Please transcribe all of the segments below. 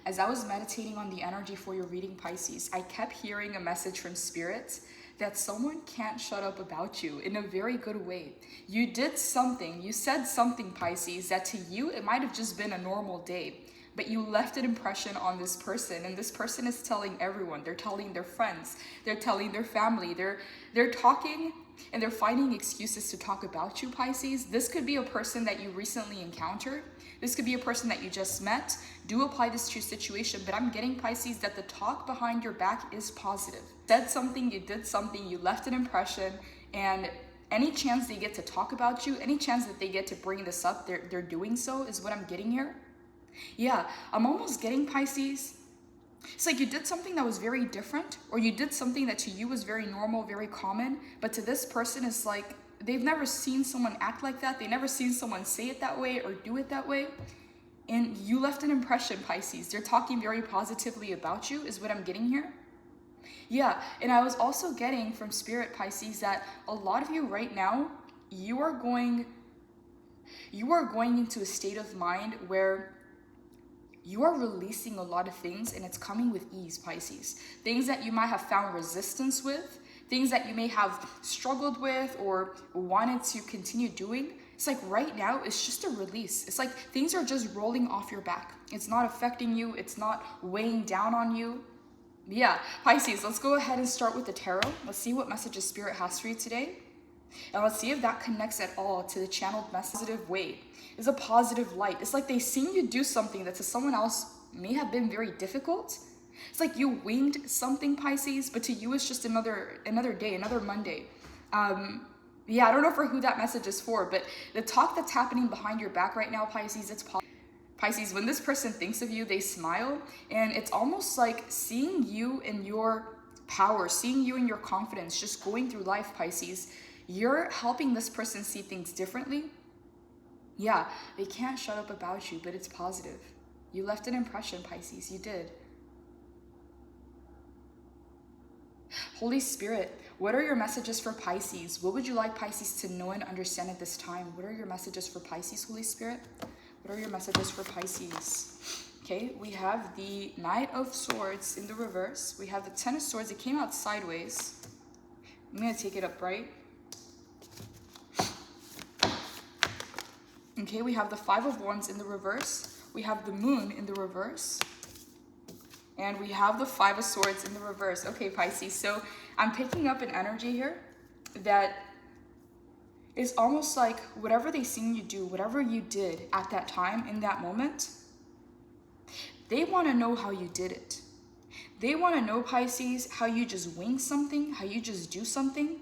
As I was meditating on the energy for your reading, Pisces, I kept hearing a message from Spirit that someone can't shut up about you in a very good way. You did something, you said something, Pisces, that to you it might have just been a normal day, but you left an impression on this person, and this person is telling everyone. They're telling their friends, they're telling their family, they're talking and they're finding excuses to talk about you, Pisces. This could be a person that you recently encountered. This could be a person that you just met. Do apply this to your situation, but I'm getting, Pisces, that the talk behind your back is positive. Said something, you did something, you left an impression, and any chance they get to talk about you, any chance that they get to bring this up, they're doing so, is what I'm getting here. Yeah, I'm almost getting, Pisces. It's like you did something that was very different, or you did something that to you was very normal, very common, but to this person it's like they've never seen someone act like that. They've never seen someone say it that way or do it that way. And you left an impression, Pisces. They're talking very positively about you, is what I'm getting here. Yeah, and I was also getting from Spirit, Pisces, that a lot of you right now, you are going into a state of mind where you are releasing a lot of things, and it's coming with ease, Pisces. Things that you might have found resistance with, things that you may have struggled with or wanted to continue doing. It's like right now, it's just a release. It's like things are just rolling off your back. It's not affecting you. It's not weighing down on you. Yeah, Pisces, let's go ahead and start with the tarot. Let's see what messages Spirit has for you today. And let's see if that connects at all to the channeled message. Positive way. Is a positive light. It's like they've seen you do something that to someone else may have been very difficult. It's like you winged something, Pisces, but to you it's just another day, another Monday. Yeah, I don't know for who that message is for, but the talk that's happening behind your back right now, Pisces, it's Pisces, when this person thinks of you, they smile, and it's almost like seeing you in your power, seeing you in your confidence, just going through life, Pisces. You're helping this person see things differently. Yeah, they can't shut up about you, but it's positive. You left an impression, Pisces, you did. Holy Spirit, what are your messages for Pisces? What would you like Pisces to know and understand at this time? What are your messages for Pisces, Holy Spirit? What are your messages for Pisces? Okay, we have the Knight of Swords in the reverse. We have the Ten of Swords. It came out sideways. I'm going to take it upright. Okay, we have the Five of Wands in the reverse. We have the Moon in the reverse. And we have the Five of Swords in the reverse. Okay, Pisces, so I'm picking up an energy here that is almost like whatever they seen you do, whatever you did at that time, in that moment, they want to know how you did it. They want to know, Pisces, how you just wing something, how you just do something.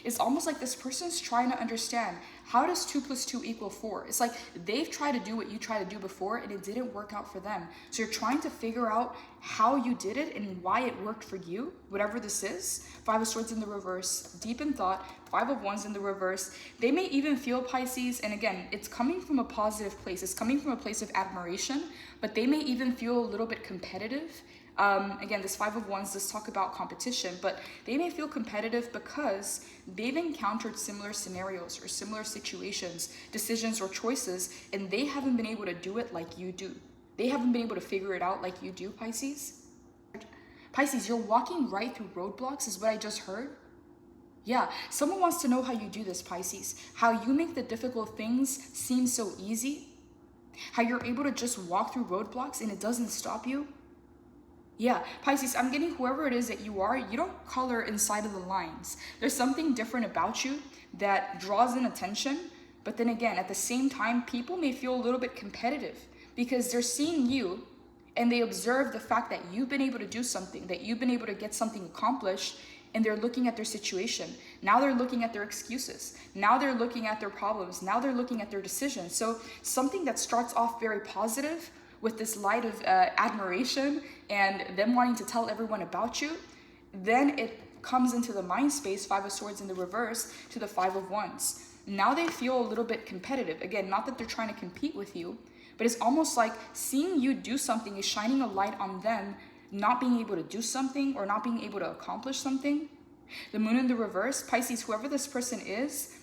It's almost like this person's trying to understand, how does 2 + 2 = 4? It's like they've tried to do what you tried to do before and it didn't work out for them. So you're trying to figure out how you did it and why it worked for you, whatever this is. Five of Swords in the reverse, deep in thought. Five of Wands in the reverse. They may even feel, Pisces, and again, it's coming from a positive place. It's coming from a place of admiration, but they may even feel a little bit competitive. Again, this Five of Wands does talk about competition, but they may feel competitive because they've encountered similar scenarios or similar situations, decisions or choices, and they haven't been able to do it like you do. They haven't been able to figure it out like you do, Pisces. Pisces, you're walking right through roadblocks is what I just heard. Yeah, someone wants to know how you do this, Pisces. How you make the difficult things seem so easy. How you're able to just walk through roadblocks and it doesn't stop you. Yeah, Pisces, I'm getting whoever it is that you are, you don't color inside of the lines. There's something different about you that draws in attention. But then again, at the same time, people may feel a little bit competitive because they're seeing you and they observe the fact that you've been able to do something, that you've been able to get something accomplished, and they're looking at their situation. Now they're looking at their excuses. Now they're looking at their problems. Now they're looking at their decisions. So something that starts off very positive with this light of admiration and them wanting to tell everyone about you, then it comes into the mind space, Five of Swords in the reverse, to the Five of Wands. Now they feel a little bit competitive. Again, not that they're trying to compete with you, but it's almost like seeing you do something is shining a light on them not being able to do something or not being able to accomplish something. The Moon in the reverse, Pisces, whoever this person is,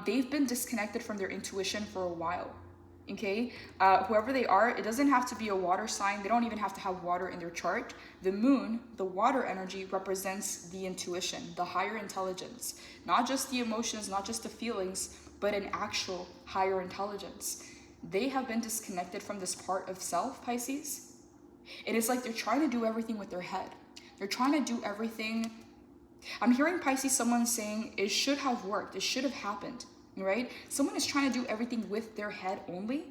they've been disconnected from their intuition for a while. okay? Whoever they are, it doesn't have to be a water sign. They don't even have to have water in their chart. The moon, the water energy, represents the intuition, the higher intelligence, not just the emotions, not just the feelings, but an actual higher intelligence. They have been disconnected from this part of self, Pisces. It is like they're trying to do everything with their head. They're trying to do everything. I'm hearing, Pisces, someone saying it should have worked. It should have happened, right? Someone is trying to do everything with their head only.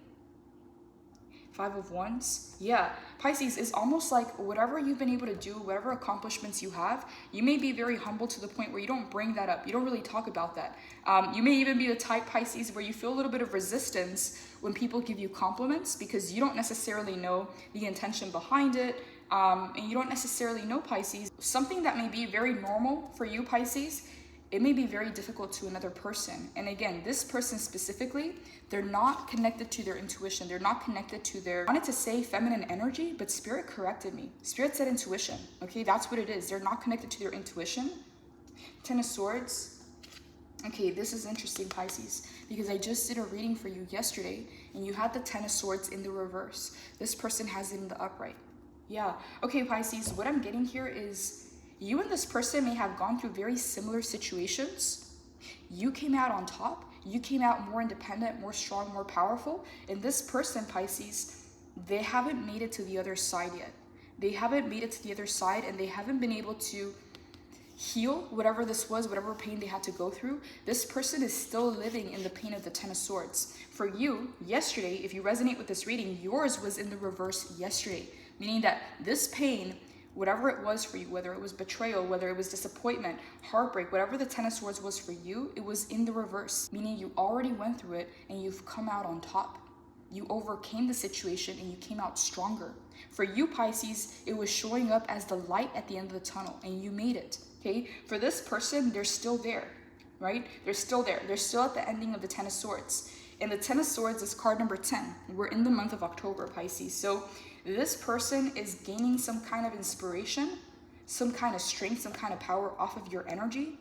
5 of Wands. Yeah, Pisces, is almost like whatever you've been able to do, whatever accomplishments you have, you may be very humble to the point where you don't bring that up. You don't really talk about that. You may even be the type, Pisces, where you feel a little bit of resistance when people give you compliments because you don't necessarily know the intention behind it. And you don't necessarily know, Pisces, something that may be very normal for you, Pisces, it may be very difficult to another person. And again, this person specifically, they're not connected to their intuition. They're not connected to their, I wanted to say feminine energy, but Spirit corrected me. Spirit said intuition, okay? That's what it is. They're not connected to their intuition. 10 of Swords. Okay, this is interesting, Pisces, because I just did a reading for you yesterday, and you had the 10 of Swords in the reverse. This person has it in the upright. Yeah, okay, Pisces, what I'm getting here is you and this person may have gone through very similar situations. You came out on top. You came out more independent, more strong, more powerful. And this person, Pisces, they haven't made it to the other side yet. They haven't made it to the other side, and they haven't been able to heal whatever this was, whatever pain they had to go through. This person is still living in the pain of the 10 of Swords. For you, yesterday, if you resonate with this reading, yours was in the reverse yesterday, meaning that this pain, whatever it was for you, whether it was betrayal, whether it was disappointment, heartbreak, whatever the 10 of Swords was for you, it was in the reverse, meaning you already went through it and you've come out on top. You overcame the situation and you came out stronger. For you, Pisces, it was showing up as the light at the end of the tunnel and you made it, okay? For this person, they're still there, right? They're still there. They're still at the ending of the 10 of Swords. And the 10 of Swords is card number 10. We're in the month of October, Pisces. So this person is gaining some kind of inspiration, some kind of strength, some kind of power off of your energy.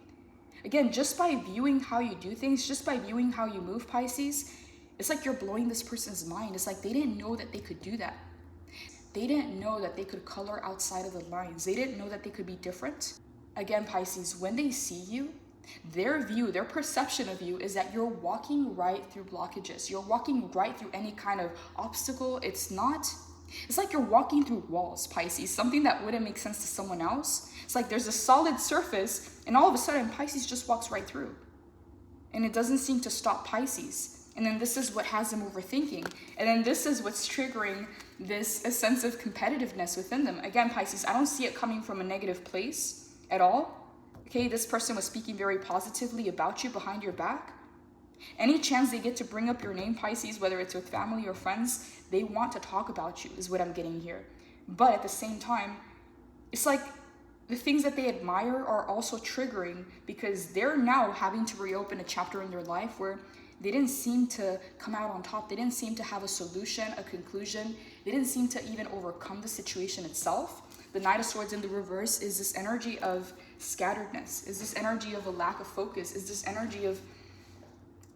Again, just by viewing how you do things, just by viewing how you move, Pisces, it's like you're blowing this person's mind. It's like they didn't know that they could do that. They didn't know that they could color outside of the lines. They didn't know that they could be different. Again, Pisces, when they see you, their view, their perception of you is that you're walking right through blockages. You're walking right through any kind of obstacle. It's like you're walking through walls, Pisces, something that wouldn't make sense to someone else. It's like there's a solid surface and all of a sudden Pisces just walks right through. And it doesn't seem to stop Pisces. And then this is what has them overthinking. And then this is what's triggering a sense of competitiveness within them. Again, Pisces, I don't see it coming from a negative place at all. Okay, this person was speaking very positively about you behind your back. Any chance they get to bring up your name, Pisces, whether it's with family or friends, they want to talk about you, is what I'm getting here. But at the same time, it's like the things that they admire are also triggering because they're now having to reopen a chapter in their life where they didn't seem to come out on top. They didn't seem to have a solution, a conclusion. They didn't seem to even overcome the situation itself. The Knight of Swords in the reverse is this energy of scatteredness, is this energy of a lack of focus, is this energy of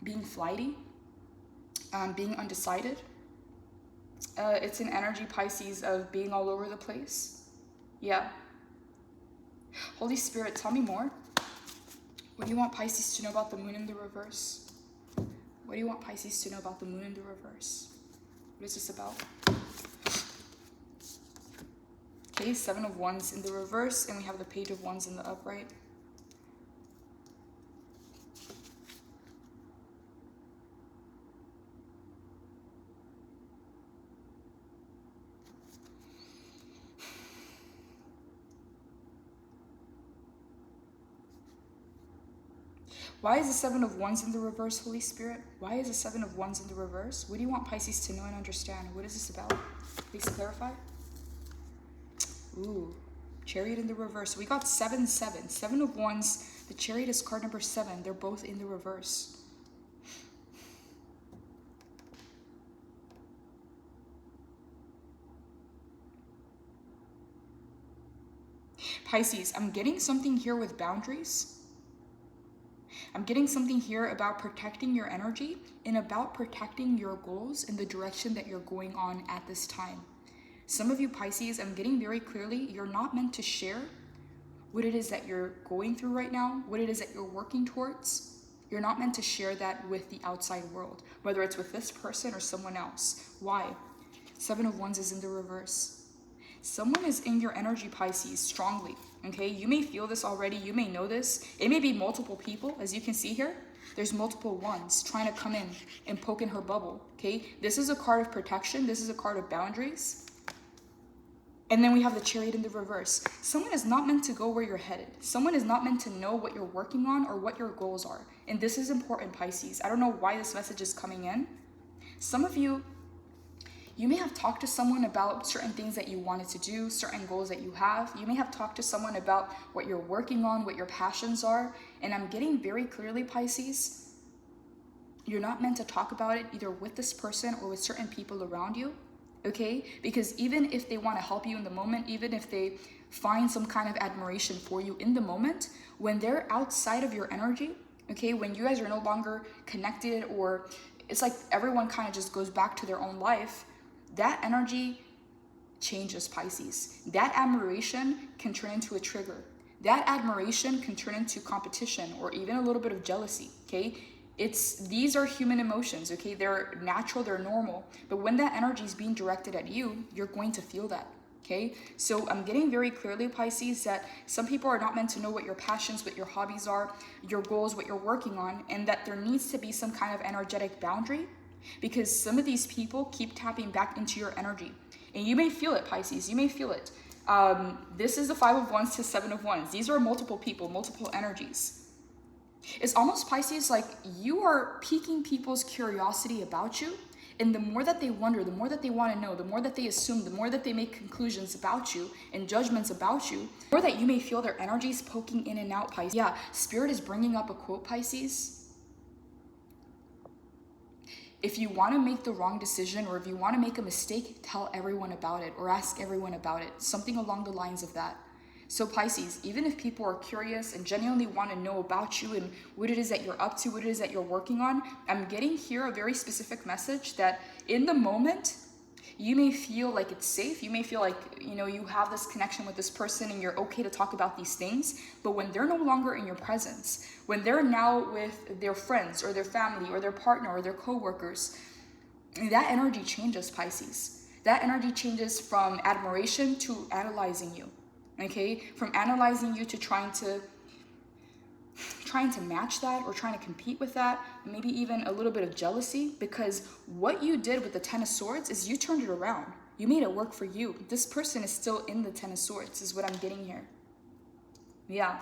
being flighty, being undecided. It's an energy, Pisces, of being all over the place. Yeah. Holy Spirit, tell me more. What do you want Pisces to know about the moon in the reverse? What do you want Pisces to know about the moon in the reverse? What is this about? Okay, 7 of Wands in the reverse, and we have the Page of Wands in the upright. Why is the 7 of Wands in the reverse, Holy Spirit? Why is the 7 of Wands in the reverse? What do you want Pisces to know and understand? What is this about? Please clarify. Ooh, Chariot in the reverse. We got 7, 7. 7 of Wands. The Chariot is card number 7. They're both in the reverse. Pisces, I'm getting something here with boundaries. I'm getting something here about protecting your energy and about protecting your goals in the direction that you're going on at this time. Some of you Pisces, I'm getting very clearly, you're not meant to share what it is that you're going through right now, what it is that you're working towards. You're not meant to share that with the outside world, whether it's with this person or someone else. Why? 7 of Wands is in the reverse. Someone is in your energy, Pisces, strongly, okay? You may feel this already, you may know this. It may be multiple people, as you can see here. There's multiple ones trying to come in and poke in her bubble, okay? This is a card of protection. This is a card of boundaries. And then we have the Chariot in the reverse. Someone is not meant to go where you're headed. Someone is not meant to know what you're working on or what your goals are. And this is important, Pisces. I don't know why this message is coming in. Some of you, you may have talked to someone about certain things that you wanted to do, certain goals that you have. You may have talked to someone about what you're working on, what your passions are. And I'm getting very clearly, Pisces, you're not meant to talk about it either with this person or with certain people around you. Okay, because even if they want to help you in the moment, even if they find some kind of admiration for you in the moment, when they're outside of your energy, okay, when you guys are no longer connected, or it's like everyone kind of just goes back to their own life, that energy changes, Pisces. That admiration can turn into a trigger. That admiration can turn into competition or even a little bit of jealousy, okay? These are human emotions, okay? They're natural, they're normal. But when that energy is being directed at you, you're going to feel that, okay? So I'm getting very clearly, Pisces, that some people are not meant to know what your passions, what your hobbies are, your goals, what you're working on, and that there needs to be some kind of energetic boundary, because some of these people keep tapping back into your energy. And you may feel it, Pisces, you may feel it. This is the 5 of Wands to 7 of Wands. These are multiple people, multiple energies. It's almost, Pisces, like you are piquing people's curiosity about you. And the more that they wonder, the more that they want to know, the more that they assume, the more that they make conclusions about you and judgments about you, the more that you may feel their energies poking in and out, Pisces. Yeah, Spirit is bringing up a quote, Pisces. If you want to make the wrong decision, or if you want to make a mistake, tell everyone about it or ask everyone about it. Something along the lines of that. So Pisces, even if people are curious and genuinely want to know about you and what it is that you're up to, what it is that you're working on, I'm getting here a very specific message that in the moment, you may feel like it's safe. You may feel like, you know, you have this connection with this person and you're okay to talk about these things. But when they're no longer in your presence, when they're now with their friends or their family or their partner or their coworkers, that energy changes, Pisces. That energy changes from admiration to analyzing you. Okay, from analyzing you to trying to match that or trying to compete with that, maybe even a little bit of jealousy, because what you did with the 10 of Swords is you turned it around. You made it work for you. This person is still in the 10 of Swords is what I'm getting here. Yeah.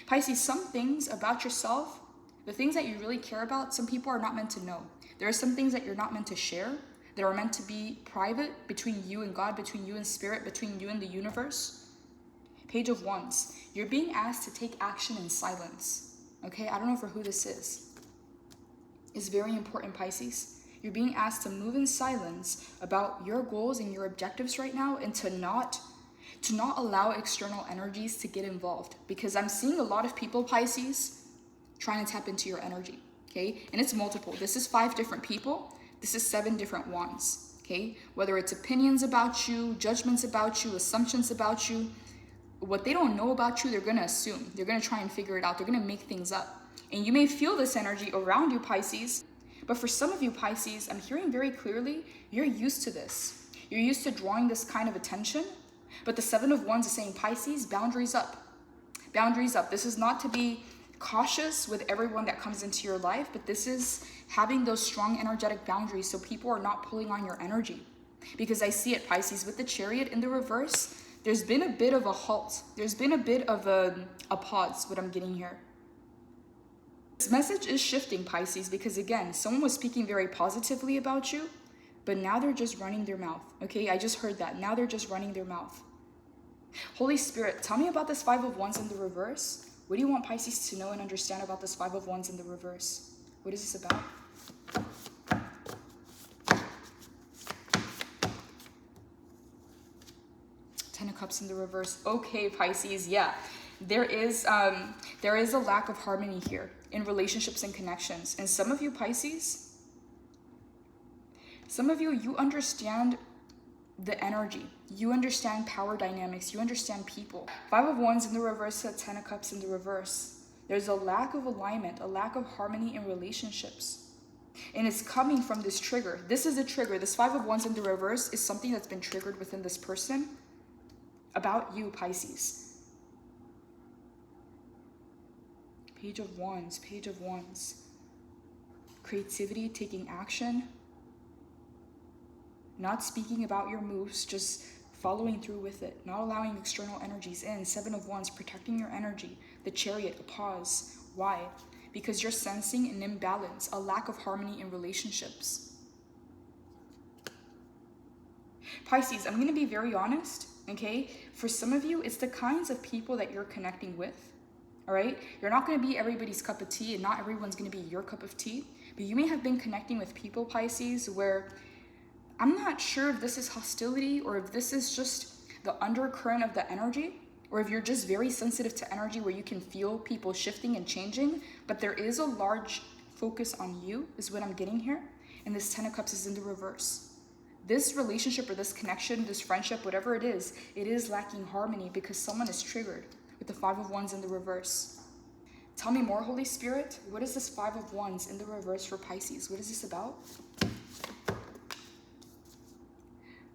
Pisces, some things about yourself, the things that you really care about, some people are not meant to know. There are some things that you're not meant to share, that are meant to be private between you and God, between you and Spirit, between you and the universe. Page of Wands, you're being asked to take action in silence. Okay, I don't know for who this is. It's very important, Pisces. You're being asked to move in silence about your goals and your objectives right now, and to not allow external energies to get involved. Because I'm seeing a lot of people, Pisces, trying to tap into your energy, okay? And it's multiple. This is 5 different people. This is 7 different wands, okay? Whether it's opinions about you, judgments about you, assumptions about you, what they don't know about you, they're going to assume. They're going to try and figure it out. They're going to make things up. And you may feel this energy around you, Pisces. But for some of you, Pisces, I'm hearing very clearly, you're used to this. You're used to drawing this kind of attention. But the 7 of Wands is saying, Pisces, boundaries up. Boundaries up. This is not to be cautious with everyone that comes into your life, but this is having those strong energetic boundaries so people are not pulling on your energy. Because I see it, Pisces, with the Chariot in the reverse, there's been a bit of a halt. There's been a bit of a pause, what I'm getting here. This message is shifting, Pisces, because again, someone was speaking very positively about you, but now they're just running their mouth. Okay, I just heard that. Now they're just running their mouth. Holy Spirit, tell me about this 5 of Wands in the reverse. What do you want Pisces to know and understand about this 5 of Wands in the reverse? What is this about? Ten of Cups in the reverse. Okay, Pisces, yeah. there is a lack of harmony here in relationships and connections. And some of you Pisces, some of you, you understand the energy. You understand power dynamics. You understand people. 5 of Wands in the reverse, 10 of Cups in the reverse. There's a lack of alignment, a lack of harmony in relationships. And it's coming from this trigger. This is a trigger. This 5 of Wands in the reverse is something that's been triggered within this person about you, Pisces. Page of Wands, Page of Wands. Creativity, taking action. Not speaking about your moves, just following through with it. Not allowing external energies in. 7 of Wands, protecting your energy. The Chariot, a pause. Why? Because you're sensing an imbalance, a lack of harmony in relationships. Pisces, I'm going to be very honest, okay? For some of you, it's the kinds of people that you're connecting with, all right? You're not going to be everybody's cup of tea, and not everyone's going to be your cup of tea. But you may have been connecting with people, Pisces, where I'm not sure if this is hostility or if this is just the undercurrent of the energy, or if you're just very sensitive to energy where you can feel people shifting and changing, but there is a large focus on you, is what I'm getting here. And this 10 of Cups is in the reverse. This relationship or this connection, this friendship, whatever it is lacking harmony because someone is triggered with the 5 of Wands in the reverse. Tell me more, Holy Spirit. What is this 5 of Wands in the reverse for Pisces? What is this about?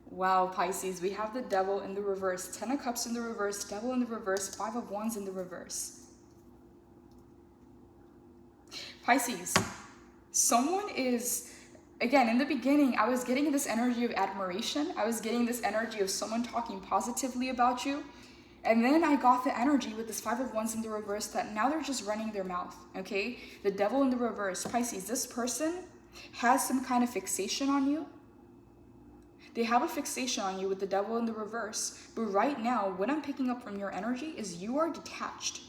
Wow, Pisces, we have the Devil in the reverse. 10 of Cups in the reverse, Devil in the reverse, 5 of Wands in the reverse. Pisces, someone is, again, in the beginning, I was getting this energy of admiration. I was getting this energy of someone talking positively about you. And then I got the energy with this 5 of Wands in the reverse that now they're just running their mouth, okay? The Devil in the reverse. Pisces, this person has some kind of fixation on you. They have a fixation on you with the Devil in the reverse. But right now, what I'm picking up from your energy is you are detached.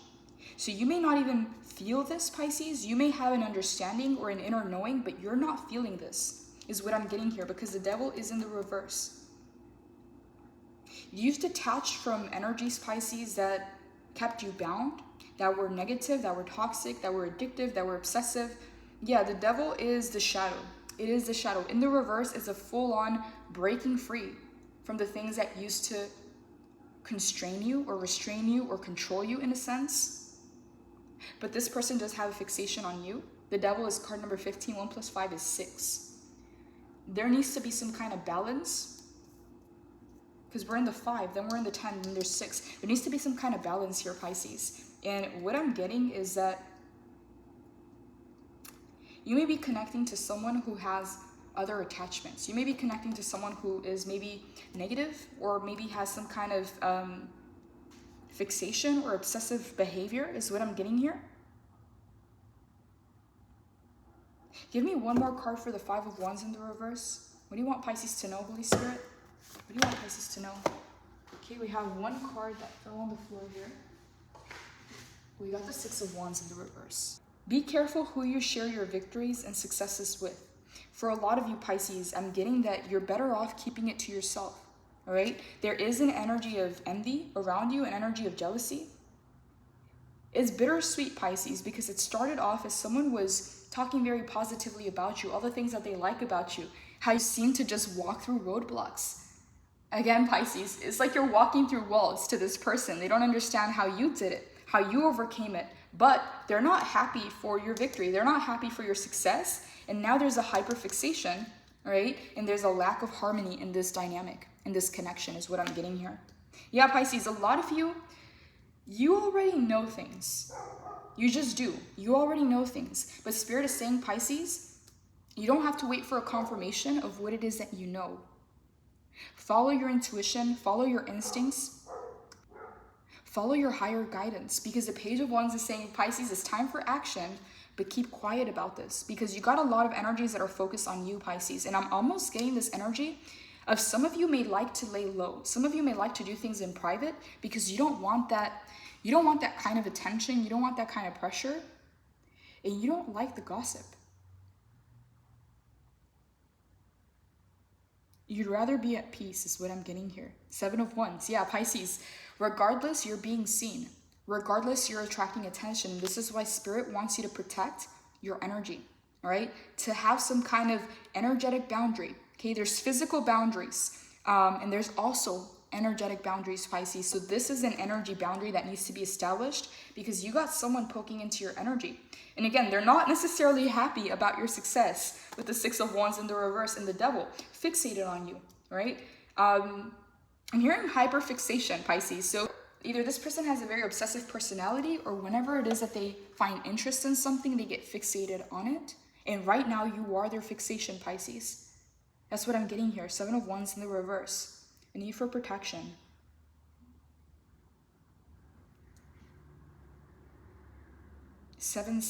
So you may not even feel this, Pisces. You may have an understanding or an inner knowing, but you're not feeling this, is what I'm getting here, because the Devil is in the reverse. You've detached from energies, Pisces, that kept you bound, that were negative, that were toxic, that were addictive, that were obsessive. Yeah, the Devil is the shadow. It is the shadow. In the reverse is a full-on breaking free from the things that used to constrain you or restrain you or control you in a sense. But this person does have a fixation on you. The Devil is card number 15. 1 plus 5 is 6. There needs to be some kind of balance, because we're in the 5, then we're in the 10, then there's 6. There needs to be some kind of balance here, Pisces. And what I'm getting is that you may be connecting to someone who has other attachments. You may be connecting to someone who is maybe negative or maybe has some kind of fixation or obsessive behavior, is what I'm getting here. Give me one more card for the 5 of Wands in the reverse. What do you want Pisces to know, Holy Spirit? What do you want Pisces to know? Okay, we have one card that fell on the floor here. We got the 6 of Wands in the reverse. Be careful who you share your victories and successes with. For a lot of you Pisces, I'm getting that you're better off keeping it to yourself, all right? There is an energy of envy around you, an energy of jealousy. It's bittersweet, Pisces, because it started off as someone was talking very positively about you, all the things that they like about you, how you seem to just walk through roadblocks. Again, Pisces, it's like you're walking through walls to this person. They don't understand how you did it, how you overcame it, but they're not happy for your victory. They're not happy for your success. And now there's a hyperfixation, right? And there's a lack of harmony in this dynamic, in this connection is what I'm getting here. Yeah, Pisces, a lot of you, you already know things. You just do. You already know things. But Spirit is saying, Pisces, you don't have to wait for a confirmation of what it is that you know. Follow your intuition, follow your instincts, follow your higher guidance, because the Page of Wands is saying, Pisces, it's time for action, but keep quiet about this, because you got a lot of energies that are focused on you, Pisces. And I'm almost getting this energy of some of you may like to lay low. Some of you may like to do things in private because you don't want that kind of attention. You don't want that kind of pressure. And you don't like the gossip. You'd rather be at peace is what I'm getting here. 7 of Wands. Yeah, Pisces, regardless, you're being seen. Regardless, you're attracting attention. This is why Spirit wants you to protect your energy, all right? To have some kind of energetic boundary, okay? There's physical boundaries, and there's also energetic boundaries, Pisces. So this is an energy boundary that needs to be established because you got someone poking into your energy. And again, they're not necessarily happy about your success with the Six of Wands in the reverse and the Devil fixated on you, right? I'm hearing hyperfixation, Pisces. So either this person has a very obsessive personality, or whenever it is that they find interest in something, they get fixated on it. And right now you are their fixation, Pisces. That's what I'm getting here. Seven of Wands in the reverse. A need for protection. Seven.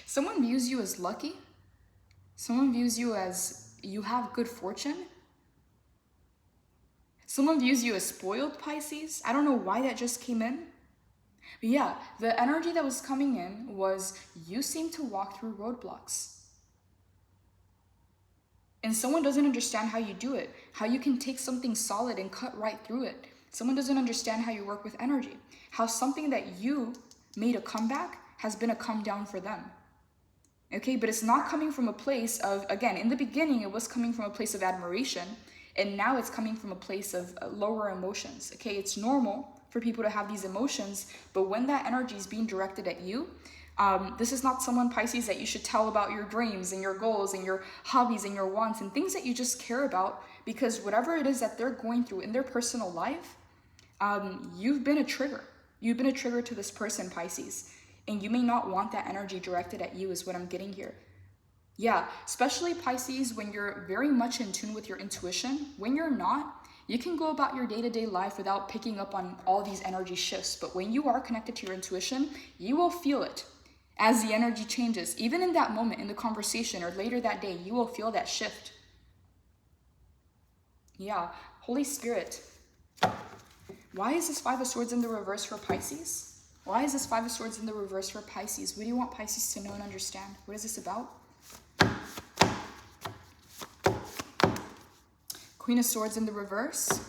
Someone views you as lucky. Someone views you as you have good fortune. Someone views you as spoiled, Pisces. I don't know why that just came in. But yeah, the energy that was coming in was you seem to walk through roadblocks. And someone doesn't understand how you do it, how you can take something solid and cut right through it. Someone doesn't understand how you work with energy, how something that you made a comeback has been a come down for them. Okay, but it's not coming from a place of, again, in the beginning, it was coming from a place of admiration, and now it's coming from a place of lower emotions. Okay, it's normal for people to have these emotions, but when that energy is being directed at you, this is not someone, Pisces, that you should tell about your dreams and your goals and your hobbies and your wants and things that you just care about, because whatever it is that they're going through in their personal life, you've been a trigger. You've been a trigger to this person, Pisces. And you may not want that energy directed at you is what I'm getting here. Yeah, especially Pisces, when you're very much in tune with your intuition. When you're not, you can go about your day-to-day life without picking up on all these energy shifts. But when you are connected to your intuition, you will feel it as the energy changes. Even in that moment, in the conversation, or later that day, you will feel that shift. Yeah, Holy Spirit. Why is this Five of Swords in the reverse for Pisces? Why is this Five of Swords in the reverse for Pisces? What do you want Pisces to know and understand? What is this about? Queen of Swords in the reverse.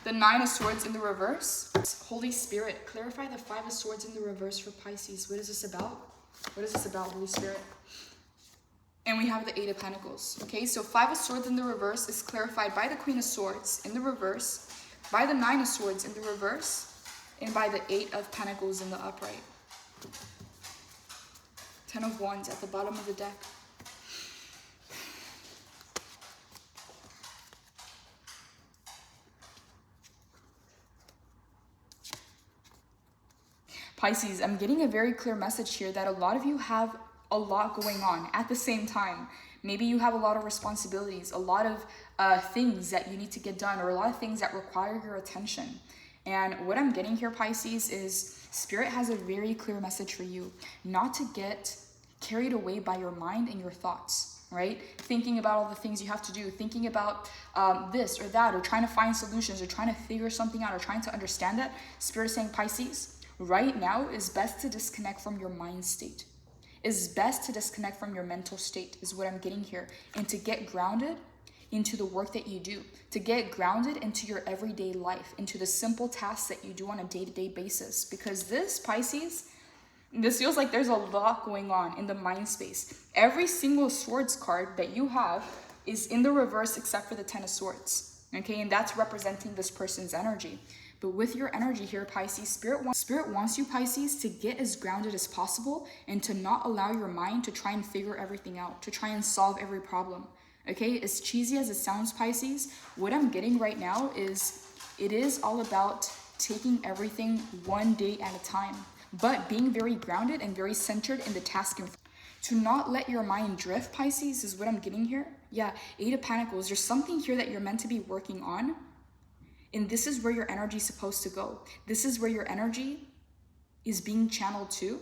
The Nine of Swords in the reverse. Holy Spirit, clarify the Five of Swords in the reverse for Pisces. What is this about? What is this about, Holy Spirit? And we have the Eight of Pentacles. Okay, so Five of Swords in the reverse is clarified by the Queen of Swords in the reverse, by the Nine of Swords in the reverse, and by the Eight of Pentacles in the upright. Ten of Wands at the bottom of the deck. Pisces, I'm getting a very clear message here that a lot of you have a lot going on at the same time. Maybe you have a lot of responsibilities, a lot of things that you need to get done, or a lot of things that require your attention. And what I'm getting here, Pisces, is Spirit has a very clear message for you, not to get carried away by your mind and your thoughts, right? Thinking about all the things you have to do, thinking about this or that, or trying to find solutions, or trying to figure something out, or trying to understand that. Spirit is saying, Pisces, right now is best to disconnect from your mind state. Is best to disconnect from your mental state is what I'm getting here, and to get grounded into the work that you do, to get grounded into your everyday life, into the simple tasks that you do on a day-to-day basis. Because this, Pisces, this feels like there's a lot going on in the mind space. Every single Swords card that you have is in the reverse except for the Ten of Swords, okay? And that's representing this person's energy. But with your energy here, Pisces, Spirit wants you, Pisces, to get as grounded as possible and to not allow your mind to try and figure everything out, to try and solve every problem. Okay, as cheesy as it sounds, Pisces, what I'm getting right now is it is all about taking everything one day at a time, but being very grounded and very centered in the task in front. To not let your mind drift, Pisces, is what I'm getting here. Yeah, Eight of Pentacles, there's something here that you're meant to be working on. And this is where your energy is supposed to go. This is where your energy is being channeled to.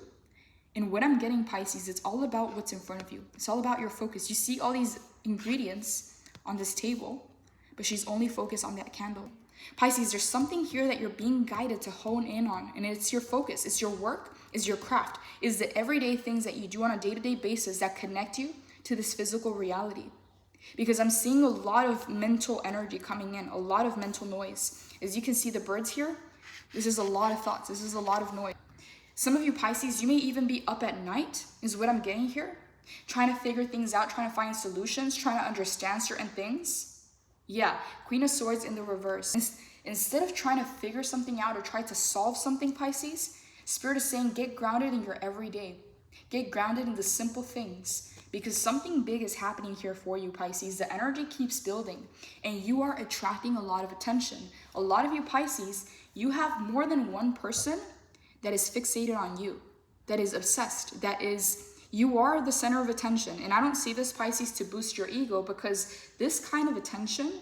And what I'm getting, Pisces, it's all about what's in front of you. It's all about your focus. You see all these ingredients on this table, but she's only focused on that candle. Pisces, there's something here that you're being guided to hone in on, and it's your focus, it's your work, it's your craft, it's the everyday things that you do on a day-to-day basis that connect you to this physical reality. Because I'm seeing a lot of mental energy coming in, a lot of mental noise. As you can see the birds here, this is a lot of thoughts, this is a lot of noise. Some of you Pisces, you may even be up at night, is what I'm getting here, trying to figure things out, trying to find solutions, trying to understand certain things. Yeah, Queen of Swords in the reverse. Instead of trying to figure something out or try to solve something, Pisces, Spirit is saying get grounded in your everyday. Get grounded in the simple things, because something big is happening here for you, Pisces. The energy keeps building and you are attracting a lot of attention. A lot of you Pisces, you have more than one person that is fixated on you, that is obsessed, you are the center of attention. And I don't see this, Pisces, to boost your ego, because this kind of attention,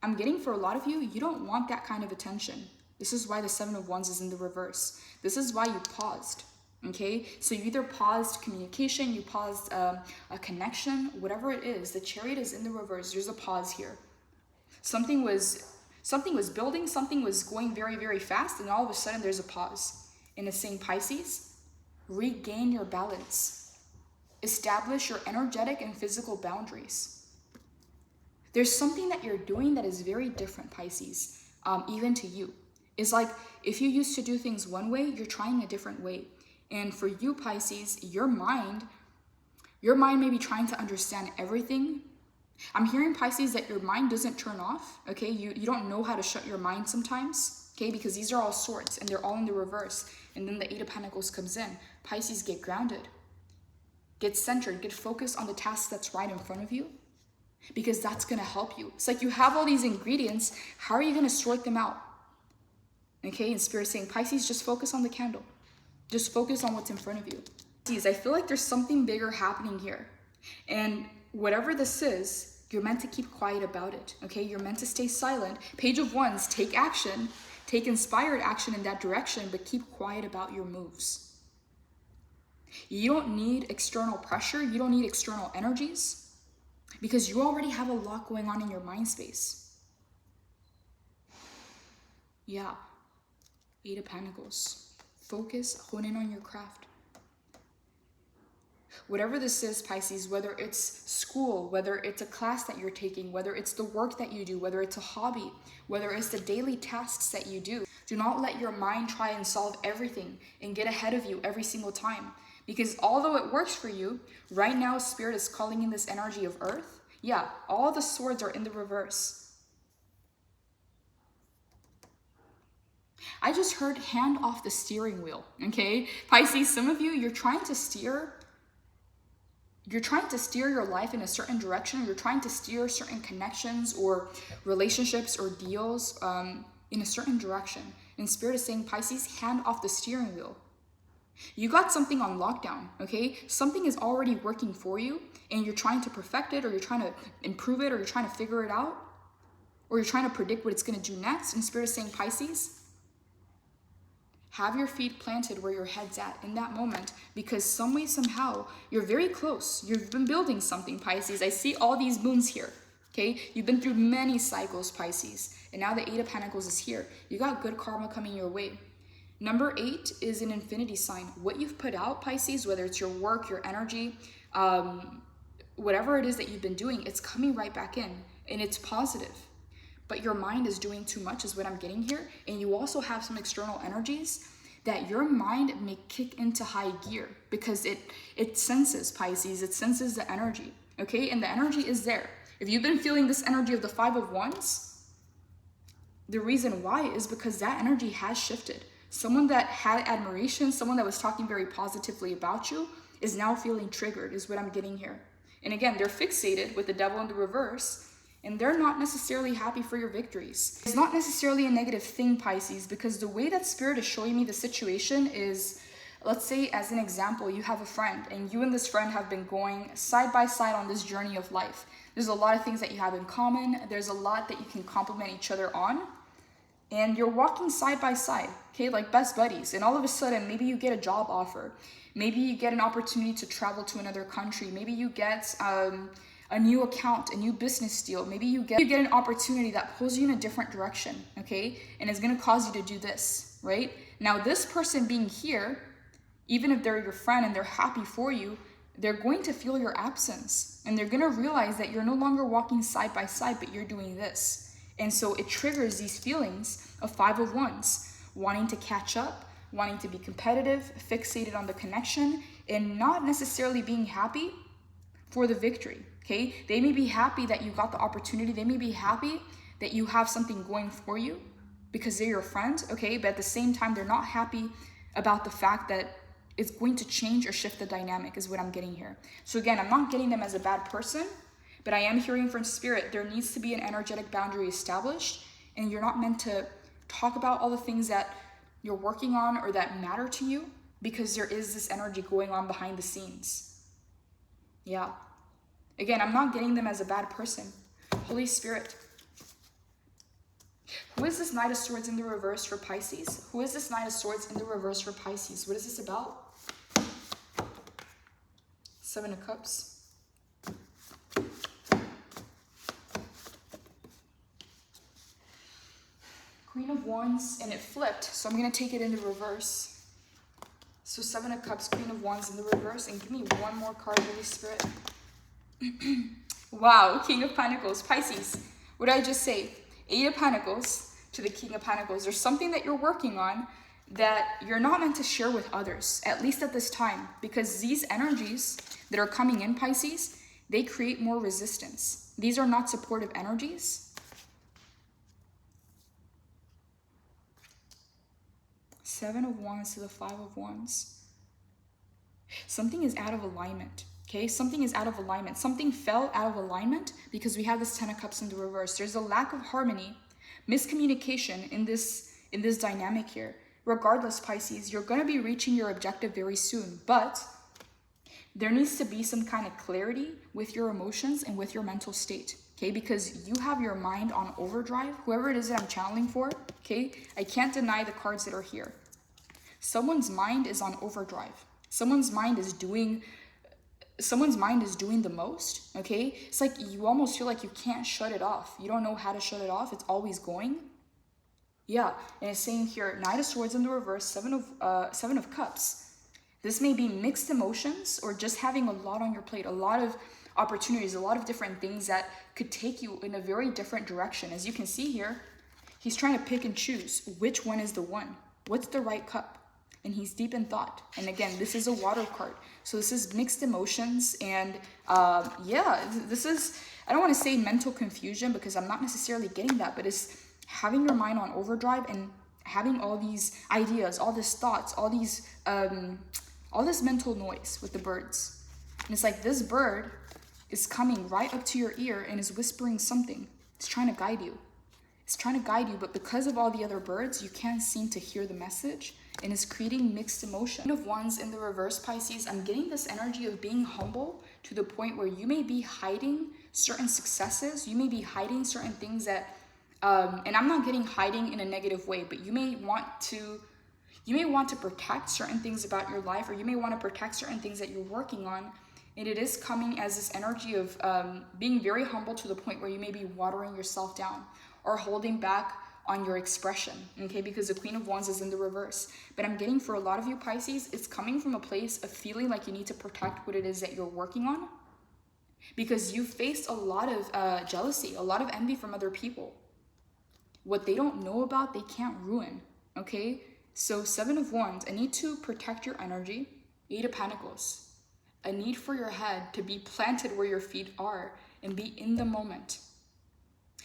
I'm getting for a lot of you, you don't want that kind of attention. This is why the Seven of Wands is in the reverse. This is why you paused, okay? So you either paused communication, you paused a connection, whatever it is. The Chariot is in the reverse. There's a pause here. Something was building, something was going very, very fast, and all of a sudden there's a pause. And it's saying, Pisces, regain your balance. Establish your energetic and physical boundaries. There's something that you're doing that is very different, Pisces, even to you. It's like if you used to do things one way, you're trying a different way. And for you, Pisces, your mind may be trying to understand everything. I'm hearing, Pisces, that your mind doesn't turn off, okay? You don't know how to shut your mind sometimes, okay? Because these are all swords and they're all in the reverse. And then the Eight of Pentacles comes in. Pisces, get grounded. Get centered, get focused on the task that's right in front of you, because that's going to help you. It's like you have all these ingredients. How are you going to sort them out? Okay, and Spirit saying, Pisces, just focus on the candle. Just focus on what's in front of you. Pisces, I feel like there's something bigger happening here. And whatever this is, you're meant to keep quiet about it. Okay, you're meant to stay silent. Page of Wands, take action. Take inspired action in that direction, but keep quiet about your moves. You don't need external pressure. You don't need external energies, because you already have a lot going on in your mind space. Yeah. Eight of Pentacles. Focus, hone in on your craft. Whatever this is, Pisces, whether it's school, whether it's a class that you're taking, whether it's the work that you do, whether it's a hobby, whether it's the daily tasks that you do not let your mind try and solve everything and get ahead of you every single time. Because although it works for you, right now Spirit is calling in this energy of Earth. Yeah, all the swords are in the reverse. I just heard hand off the steering wheel, okay? Pisces, some of you, you're trying to steer your life in a certain direction. You're trying to steer certain connections or relationships or deals in a certain direction. And Spirit is saying, Pisces, hand off the steering wheel. You got something on lockdown, okay? Something is already working for you and you're trying to perfect it, or you're trying to improve it, or you're trying to figure it out, or you're trying to predict what it's going to do next. And Spirit is saying, Pisces, have your feet planted where your head's at in that moment, because some way, somehow, you're very close. You've been building something, Pisces. I see all these moons here, okay? You've been through many cycles, Pisces, and now the Eight of Pentacles is here. You got good karma coming your way. Number 8 is an infinity sign. What you've put out, Pisces, whether it's your work, your energy, whatever it is that you've been doing, it's coming right back in, and it's positive. But your mind is doing too much is what I'm getting here. And you also have some external energies that your mind may kick into high gear, because it senses, Pisces, it senses the energy, okay? And the energy is there. If you've been feeling this energy of the Five of Wands, the reason why is because that energy has shifted. Someone that had admiration, someone that was talking very positively about you, is now feeling triggered, is what I'm getting here. And again, they're fixated with the Devil in the reverse, and they're not necessarily happy for your victories. It's not necessarily a negative thing, Pisces, because the way that Spirit is showing me the situation is, let's say as an example, you have a friend, and you and this friend have been going side by side on this journey of life. There's a lot of things that you have in common. There's a lot that you can complement each other on. And you're walking side by side, okay, like best buddies. And all of a sudden, maybe you get a job offer. Maybe you get an opportunity to travel to another country. Maybe you get a new account, a new business deal. Maybe you get an opportunity that pulls you in a different direction, okay? And it's gonna cause you to do this, right? Now this person being here, even if they're your friend and they're happy for you, they're going to feel your absence and they're gonna realize that you're no longer walking side by side, but you're doing this. And so it triggers these feelings of Five of Wands, wanting to catch up, wanting to be competitive, fixated on the connection, and not necessarily being happy for the victory, okay? They may be happy that you got the opportunity. They may be happy that you have something going for you because they're your friend, okay? But at the same time, they're not happy about the fact that it's going to change or shift the dynamic is what I'm getting here. So again, I'm not getting them as a bad person, but I am hearing from spirit, there needs to be an energetic boundary established, and you're not meant to talk about all the things that you're working on or that matter to you because there is this energy going on behind the scenes. Yeah. Again, I'm not getting them as a bad person. Holy Spirit. Who is this Knight of Swords in the reverse for Pisces? Who is this Knight of Swords in the reverse for Pisces? What is this about? Seven of Cups. Queen of Wands, and it flipped, so I'm going to take it in the reverse. So Seven of Cups, Queen of Wands in the reverse, and give me one more card, Holy Spirit. Wow, King of Pentacles, Pisces. What did I just say? Eight of Pentacles to the King of Pentacles. There's something that you're working on that you're not meant to share with others, at least at this time, because these energies that are coming in, Pisces, they create more resistance. These are not supportive energies. Seven of Wands to the Five of Wands. Something is out of alignment, okay? Something is out of alignment. Something fell out of alignment because we have this Ten of Cups in the reverse. There's a lack of harmony, miscommunication in this dynamic here. Regardless, Pisces, you're going to be reaching your objective very soon, but there needs to be some kind of clarity with your emotions and with your mental state, okay? Because you have your mind on overdrive, whoever it is that I'm channeling for, okay? I can't deny the cards that are here. Someone's mind is on overdrive. Someone's mind is doing the most, okay? It's like you almost feel like you can't shut it off. You don't know how to shut it off. It's always going. Yeah, and it's saying here, Knight of Swords in the reverse, Seven of Cups. This may be mixed emotions or just having a lot on your plate, a lot of opportunities, a lot of different things that could take you in a very different direction. As you can see here, he's trying to pick and choose which one is the one. What's the right cup? And he's deep in thought. And again, this is a water card. So this is mixed emotions. And yeah, this is, I don't want to say mental confusion because I'm not necessarily getting that, but it's having your mind on overdrive and having all these ideas, all these thoughts, all this mental noise with the birds. And it's like this bird is coming right up to your ear and is whispering something. It's trying to guide you. It's trying to guide you, but because of all the other birds, you can't seem to hear the message, and it's creating mixed emotion. Queen of Wands in the reverse, Pisces, I'm getting this energy of being humble to the point where you may be hiding certain successes, you may be hiding certain things that, and I'm not getting hiding in a negative way, but you may want to protect certain things about your life, or you may want to protect certain things that you're working on. And it is coming as this energy of being very humble to the point where you may be watering yourself down or holding back on your expression, okay? Because the Queen of Wands is in the reverse. But I'm getting for a lot of you, Pisces, it's coming from a place of feeling like you need to protect what it is that you're working on, because you faced a lot of jealousy, a lot of envy from other people. What they don't know about, they can't ruin, okay? So Seven of Wands, a need to protect your energy. Eight of Pentacles, a need for your head to be planted where your feet are and be in the moment,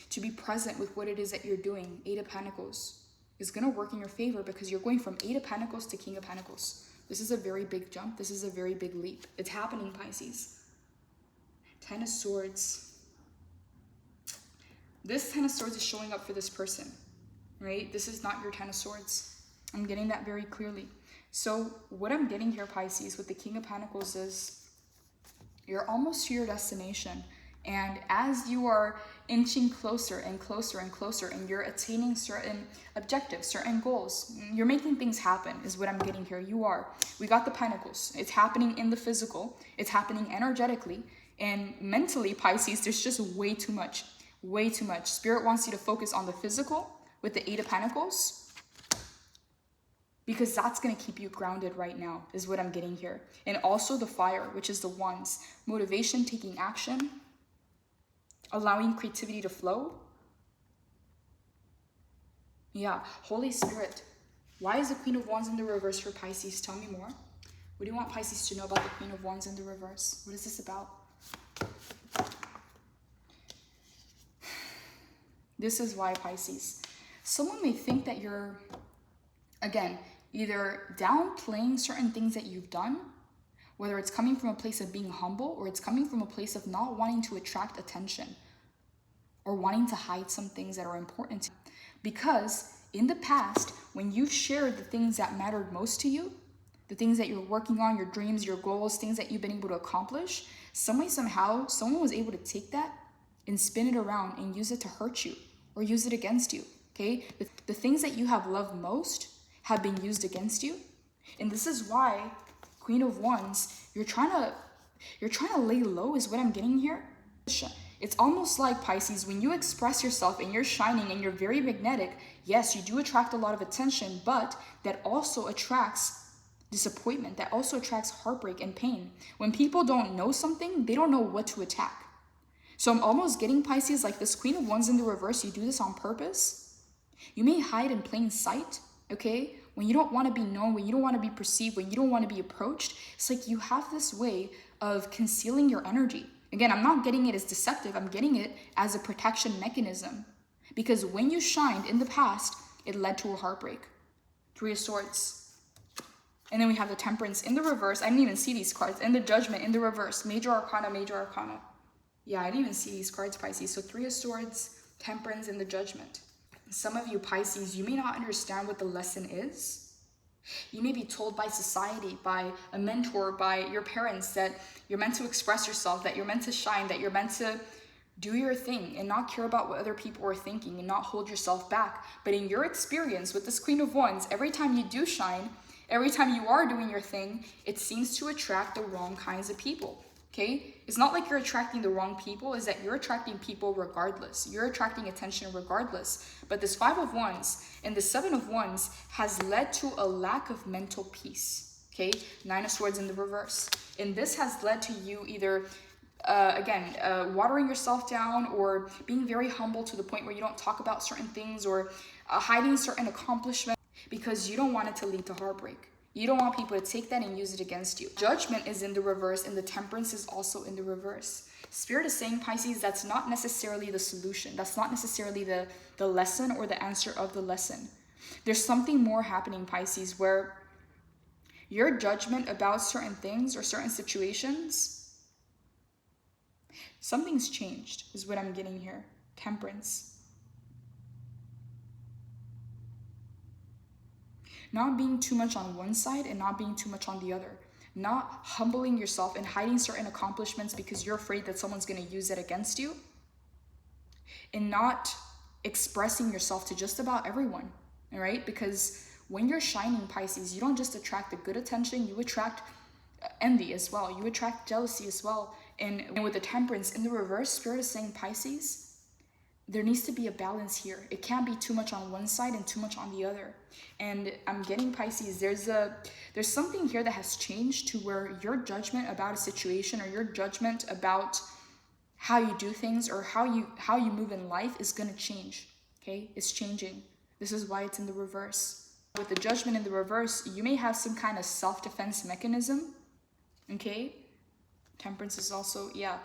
to be present with what it is that you're doing. Eight of Pentacles is going to work in your favor because you're going from Eight of Pentacles to King of Pentacles. This is a very big jump. This is a very big leap. It's happening, Pisces. Ten of Swords. This Ten of Swords is showing up for this person, right? This is not your Ten of Swords. I'm getting that very clearly. So what I'm getting here, Pisces, with the King of Pentacles is you're almost to your destination. And as you are inching closer and closer and closer, and you're attaining certain objectives, certain goals, you're making things happen is what I'm getting here. You are. We got the Pentacles. It's happening in the physical. It's happening energetically. And mentally, Pisces, there's just way too much. Way too much. Spirit wants you to focus on the physical with the Eight of Pentacles, because that's going to keep you grounded right now, is what I'm getting here. And also the fire, which is the Wands. Motivation, taking action, allowing creativity to flow. Yeah, Holy Spirit. Why is the Queen of Wands in the reverse for Pisces? Tell me more. What do you want Pisces to know about the Queen of Wands in the reverse? What is this about? This is why, Pisces. Someone may think that you're, again, either downplaying certain things that you've done, whether it's coming from a place of being humble or it's coming from a place of not wanting to attract attention or wanting to hide some things that are important to you. Because in the past, when you've shared the things that mattered most to you, the things that you're working on, your dreams, your goals, things that you've been able to accomplish, some way, somehow, someone was able to take that and spin it around and use it to hurt you or use it against you, okay? The things that you have loved most have been used against you. And this is why, Queen of Wands, you're trying to lay low is what I'm getting here. It's almost like, Pisces, when you express yourself and you're shining and you're very magnetic, yes, you do attract a lot of attention, but that also attracts disappointment, that also attracts heartbreak and pain. When people don't know something, they don't know what to attack. So I'm almost getting, Pisces, like this Queen of Wands in the reverse, you do this on purpose. You may hide in plain sight, okay? When you don't want to be known, when you don't want to be perceived, when you don't want to be approached, it's like you have this way of concealing your energy. Again, I'm not getting it as deceptive, I'm getting it as a protection mechanism. Because when you shined in the past, it led to a heartbreak. Three of Swords. And then we have the Temperance in the reverse. I didn't even see these cards. And the Judgment in the reverse. Major Arcana, Major Arcana. Yeah, I didn't even see these cards, Pisces. So Three of Swords, Temperance, and the Judgment. Some of you, Pisces, you may not understand what the lesson is. You may be told by society, by a mentor, by your parents that you're meant to express yourself, that you're meant to shine, that you're meant to do your thing and not care about what other people are thinking and not hold yourself back. But in your experience with this Queen of Wands, every time you do shine, every time you are doing your thing, it seems to attract the wrong kinds of people, okay? It's not like you're attracting the wrong people, it's that you're attracting people regardless. You're attracting attention regardless. But this Five of Wands and the Seven of Wands has led to a lack of mental peace, okay? Nine of Swords in the reverse. And this has led to you either, watering yourself down or being very humble to the point where you don't talk about certain things or hiding certain accomplishments, because you don't want it to lead to heartbreak. You don't want people to take that and use it against you. Judgment is in the reverse and the Temperance is also in the reverse. Spirit is saying, Pisces, that's not necessarily the solution. That's not necessarily the lesson or the answer of the lesson. There's something more happening, Pisces, where your judgment about certain things or certain situations, something's changed is what I'm getting here. Temperance. Not being too much on one side and not being too much on the other. Not humbling yourself and hiding certain accomplishments because you're afraid that someone's going to use it against you. And not expressing yourself to just about everyone, all right? Because when you're shining, Pisces, you don't just attract the good attention, you attract envy as well. You attract jealousy as well. And with the Temperance in the reverse, Spirit is saying, Pisces, there needs to be a balance here. It can't be too much on one side and too much on the other. And I'm getting, Pisces, there's something here that has changed to where your judgment about a situation or your judgment about how you do things or how you move in life is going to change, okay? It's changing. This is why it's in the reverse. With the Judgment in the reverse, you may have some kind of self-defense mechanism, okay? Temperance is also, yeah.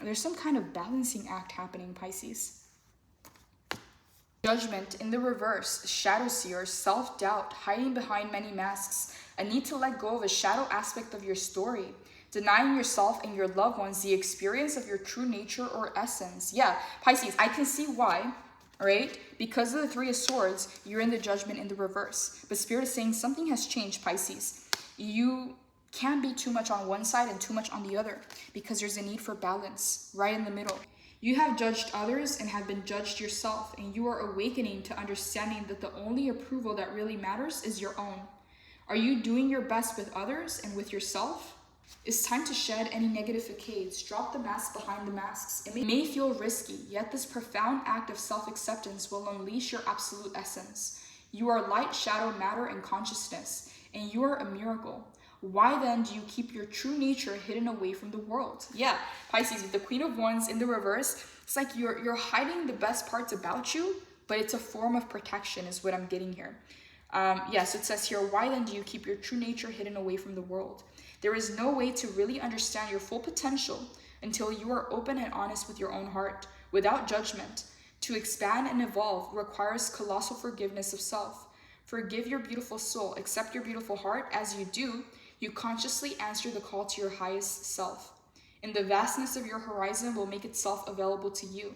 There's some kind of balancing act happening, Pisces. Judgment in the reverse, shadow seer, self-doubt, hiding behind many masks, a need to let go of a shadow aspect of your story, denying yourself and your loved ones the experience of your true nature or essence. Yeah, Pisces, I can see why, all right? Because of the Three of Swords, you're in the Judgment in the reverse. But Spirit is saying something has changed, Pisces. You can't be too much on one side and too much on the other because there's a need for balance right in the middle. You have judged others and have been judged yourself, and you are awakening to understanding that the only approval that really matters is your own. Are you doing your best with others and with yourself? It's time to shed any negative facades, drop the masks behind the masks. It may feel risky, yet this profound act of self-acceptance will unleash your absolute essence. You are light, shadow, matter, and consciousness, and you are a miracle. Why then do you keep your true nature hidden away from the world? Yeah, Pisces, with the Queen of Wands in the reverse, it's like you're hiding the best parts about you, but it's a form of protection is what I'm getting here. So it says here, why then do you keep your true nature hidden away from the world? There is no way to really understand your full potential until you are open and honest with your own heart, without judgment. To expand and evolve requires colossal forgiveness of self. Forgive your beautiful soul, accept your beautiful heart. As you do, you consciously answer the call to your highest self. And the vastness of your horizon will make itself available to you.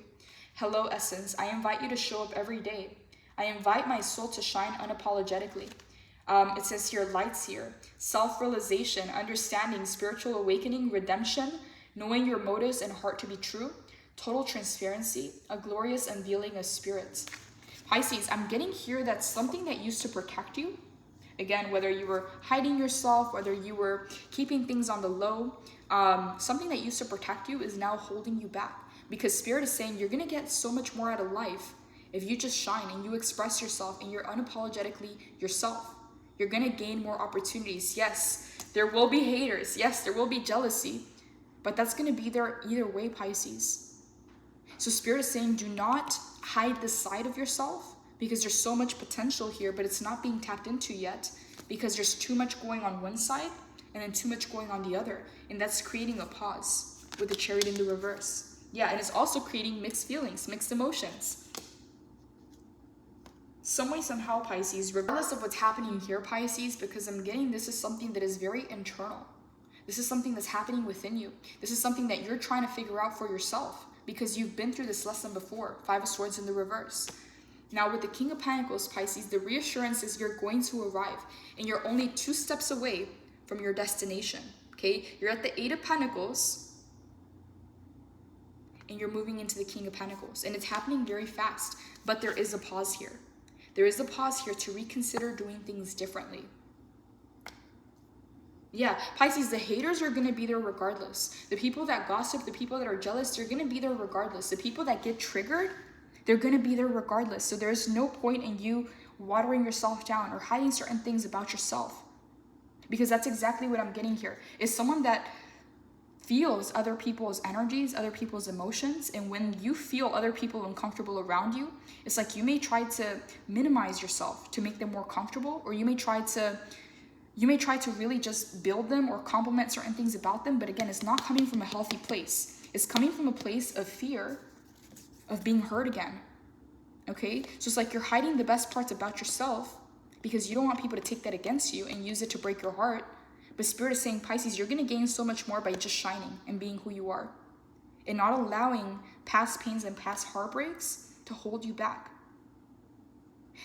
Hello, Essence. I invite you to show up every day. I invite my soul to shine unapologetically. It says here, lights here, self-realization, understanding, spiritual awakening, redemption, knowing your motives and heart to be true, total transparency, a glorious unveiling of spirit. Pisces, I'm getting here that something that used to protect you, again, whether you were hiding yourself, whether you were keeping things on the low, something that used to protect you is now holding you back. Because Spirit is saying you're going to get so much more out of life if you just shine and you express yourself and you're unapologetically yourself. You're going to gain more opportunities. Yes, there will be haters. Yes, there will be jealousy. But that's going to be there either way, Pisces. So Spirit is saying do not hide this side of yourself because there's so much potential here, but it's not being tapped into yet because there's too much going on one side and then too much going on the other. And that's creating a pause with the Chariot in the reverse. Yeah, and it's also creating mixed feelings, mixed emotions. Some way, somehow, Pisces, regardless of what's happening here, Pisces, because I'm getting this is something that is very internal. This is something that's happening within you. This is something that you're trying to figure out for yourself because you've been through this lesson before. 5 of Swords in the reverse. Now with the King of Pentacles, Pisces, the reassurance is you're going to arrive and you're only 2 steps away from your destination. Okay, you're at the 8 of Pentacles and you're moving into the King of Pentacles, and it's happening very fast, but there is a pause here. There is a pause here to reconsider doing things differently. Yeah, Pisces, the haters are going to be there regardless. The people that gossip, the people that are jealous, they're going to be there regardless. The people that get triggered, they're going to be there regardless. So there's no point in you watering yourself down or hiding certain things about yourself. Because that's exactly what I'm getting here. Is someone that feels other people's energies, other people's emotions, and when you feel other people uncomfortable around you, it's like you may try to minimize yourself to make them more comfortable, or you may try to really just build them or compliment certain things about them, but again, it's not coming from a healthy place. It's coming from a place of fear of being hurt again. Okay? So it's like you're hiding the best parts about yourself because you don't want people to take that against you and use it to break your heart. But Spirit is saying, Pisces, you're going to gain so much more by just shining and being who you are and not allowing past pains and past heartbreaks to hold you back.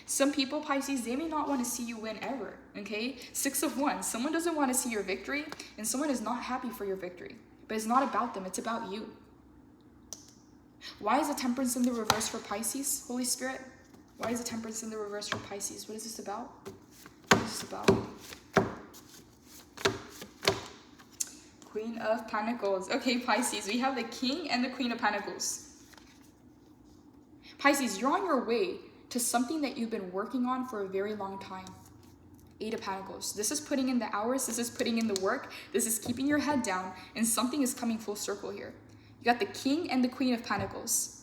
Some people, Pisces, they may not want to see you win ever, okay? 6 of Wands, someone doesn't want to see your victory and someone is not happy for your victory. But it's not about them, it's about you. Why is the Temperance in the reverse for Pisces, Holy Spirit? Why is the Temperance in the reverse for Pisces? What is this about? What is this about? Queen of Pentacles. Okay, Pisces, we have the King and the Queen of Pentacles. Pisces, you're on your way to something that you've been working on for a very long time. 8 of Pentacles. This is putting in the hours, this is putting in the work, this is keeping your head down, and something is coming full circle here. You got the King and the Queen of Pentacles.